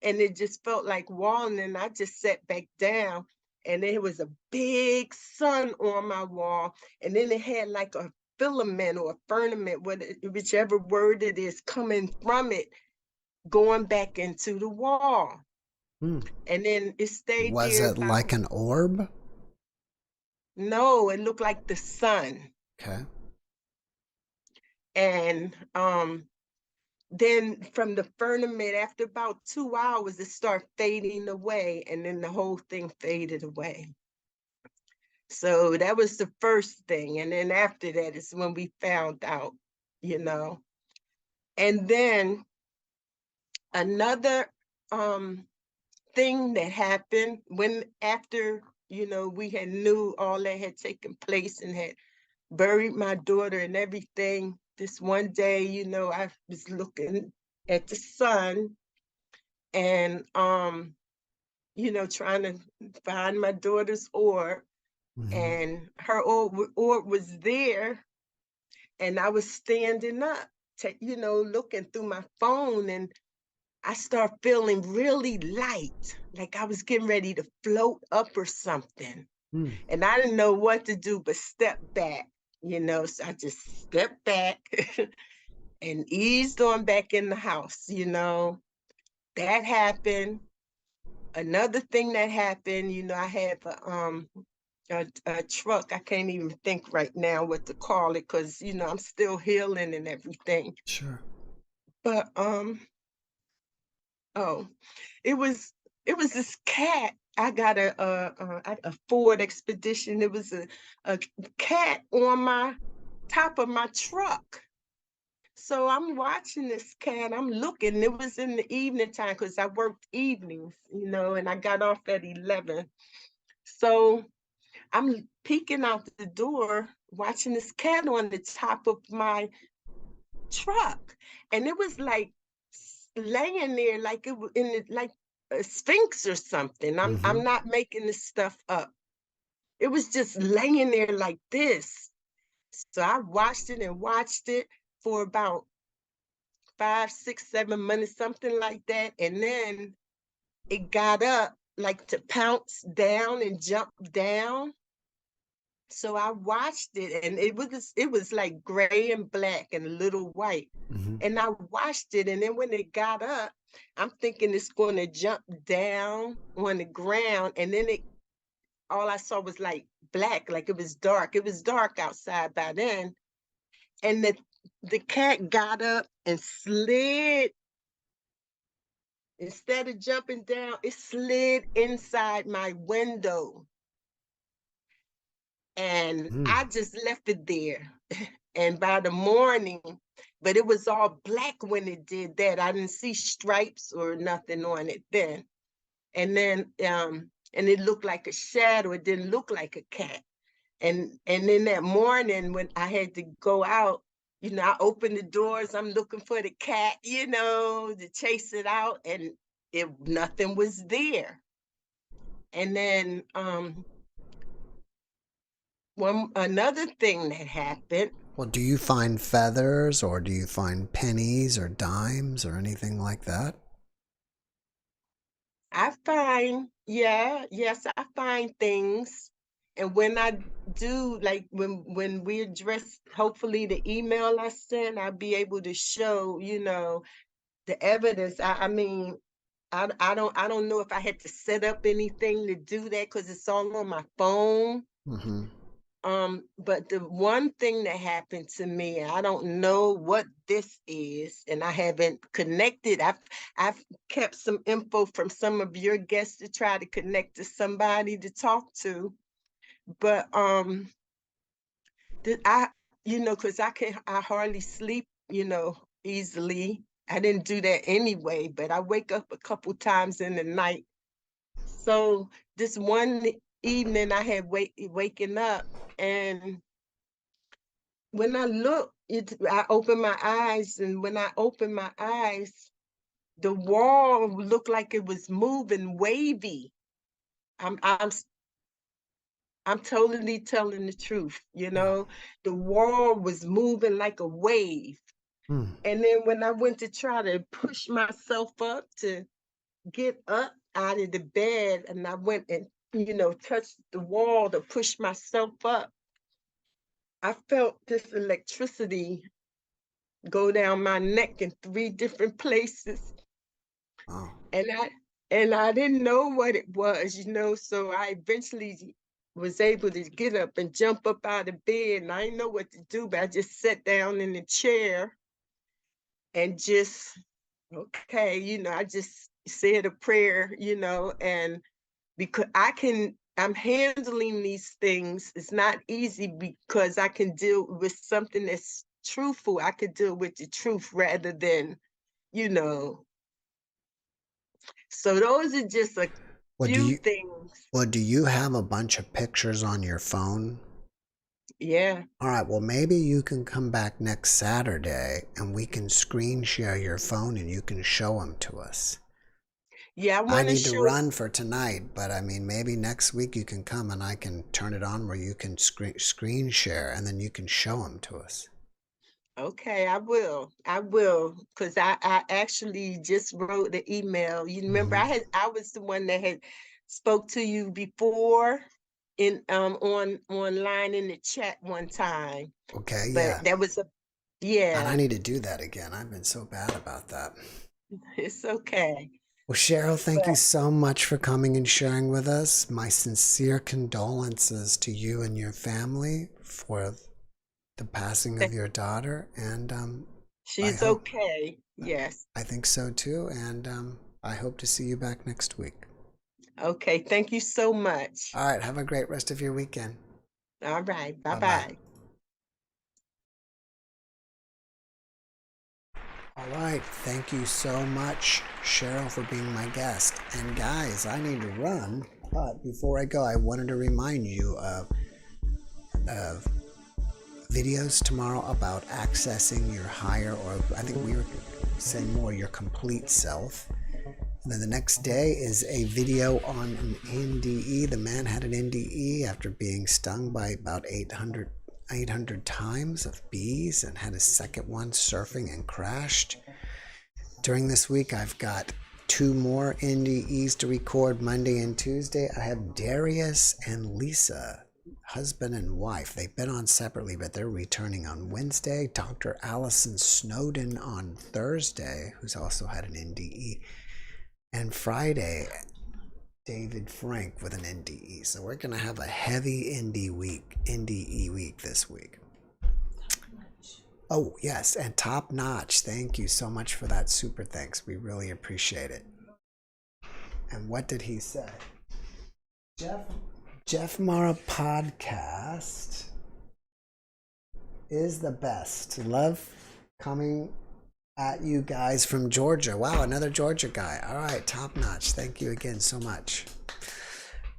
and it just felt like wall. And then I just sat back down, and there was a big sun on my wall, and then it had like a filament or a firmament, whichever word it is, coming from it, going back into the wall. And then it stayed there. Was it like an orb? No, it looked like the sun. Okay. And then from the firmament, after about 2 hours, it started fading away, and then the whole thing faded away. So that was the first thing. And then after that is when we found out, And then another thing that happened after, we had knew all that had taken place and had buried my daughter and everything. This one day, I was looking at the sun and you know, trying to find my daughter's orb. And her orb was there, and I was standing up, you know, looking through my phone, and I start feeling really light, like I was getting ready to float up or something. And I didn't know what to do but step back, you know, so I just stepped back and eased on back in the house, you know. That happened. Another thing that happened, you know, I have a truck. I can't even think right now what to call it because, you know, I'm still healing and everything. Sure. But oh, it was this cat. I got a Ford Expedition. It was a cat on my top of my truck. So I'm watching this cat. I'm looking. It was in the evening time because I worked evenings, you know, and I got off at 11. So I'm peeking out the door, watching this cat on the top of my truck, and it was like laying there like it was in the, like a sphinx or something. I'm not making this stuff up. It was just laying there like this. So I watched it and watched it for about 5, 6, 7 minutes, something like that, and then it got up like to pounce down and jump down. So I watched it, and it was like gray and black and a little white. And I watched it, and then when it got up, I'm thinking it's going to jump down on the ground, and then all I saw was like black, like it was dark. It was dark outside by then, and the cat got up and slid. Instead of jumping down, it slid inside my window. And I just left it there. And by the morning, but it was all black when it did that. I didn't see stripes or nothing on it then. And then, and it looked like a shadow. It didn't look like a cat. And then that morning when I had to go out, you know, I opened the doors. I'm looking for the cat, you know, to chase it out, and nothing was there. And then another thing that happened. Well, do you find feathers, or do you find pennies or dimes or anything like that? I find, yes, I find things. And when I do, like when we address, hopefully the email I send, I'll be able to show, you know, the evidence. I mean, I don't know if I had to set up anything to do that because it's all on my phone. But the one thing that happened to me, I don't know what this is, and I haven't connected. I've kept some info from some of your guests to try to connect to somebody to talk to. But you know, because I hardly sleep, you know, easily. I didn't do that anyway, but I wake up a couple times in the night. So this one evening I had waking up, and when I look, I open my eyes, and when I open my eyes, the wall looked like it was moving wavy. I'm totally telling the truth, you know. The wall was moving like a wave. And then when I went to try to push myself up to get up out of the bed, and I went and, you know, touched the wall to push myself up, I felt this electricity go down my neck in 3 different places. Wow. And I didn't know what it was, you know, so I eventually was able to get up and jump up out of bed, and I didn't know what to do, but I just sat down in the chair and just, okay, you know, I just said a prayer, you know, and because I'm handling these things. It's not easy because I can deal with something that's truthful. I could deal with the truth rather than, you know. So those are just a few things. Well, do you have a bunch of pictures on your phone? Yeah. All right, well, maybe you can come back next Saturday and we can screen share your phone and you can show them to us. Yeah, I I want to need to show. run for tonight, but I mean, maybe next week you can come and I can turn it on where you can screen share and then you can show them to us. Okay, I will. I will, because I actually just wrote the email. You remember I was the one that had spoke to you before in online in the chat one time. Okay, But yeah. that was a And I yeah, need to do that again. I've been so bad about that. it's okay. Well, Cheryl, thank you But so much for coming and sharing with us. My sincere condolences to you and your family for the passing of your daughter. And I she's hope, okay. Yes. I think so too. And I hope to see you back next week. Okay, thank you so much. All right. Have a great rest of your weekend. All right. Bye-bye. Bye-bye. All right. Thank you so much, Cheryl, for being my guest. And guys, I need to run. But before I go, I wanted to remind you of videos tomorrow about accessing your higher, or I think we were saying more, your complete self. And then the next day is a video on an NDE. The man had an NDE after being stung by about 800 times of bees and had a second one surfing and crashed. During this week, I've got 2 more NDEs to record Monday and Tuesday. I have Darius and Lisa, husband and wife. They've been on separately, but they're returning on Wednesday. Dr. Allison Snowden on Thursday, who's also had an NDE. And Friday, David Frank with an NDE. So we're going to have a heavy NDE week this week. Oh, yes, and top notch. Thank you so much for that super thanks. We really appreciate it. And what did he say? JeffMara podcast is the best. Love coming at you guys from Georgia. Wow, another Georgia guy. All right, top notch. Thank you again so much.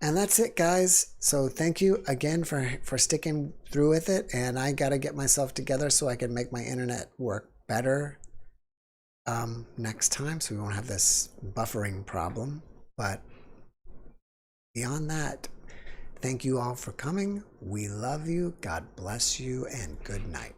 And that's it, guys. So thank you again for sticking through with it. And I got to get myself together so I can make my internet work better next time, so we won't have this buffering problem. But beyond that, thank you all for coming. We love you. God bless you, and good night.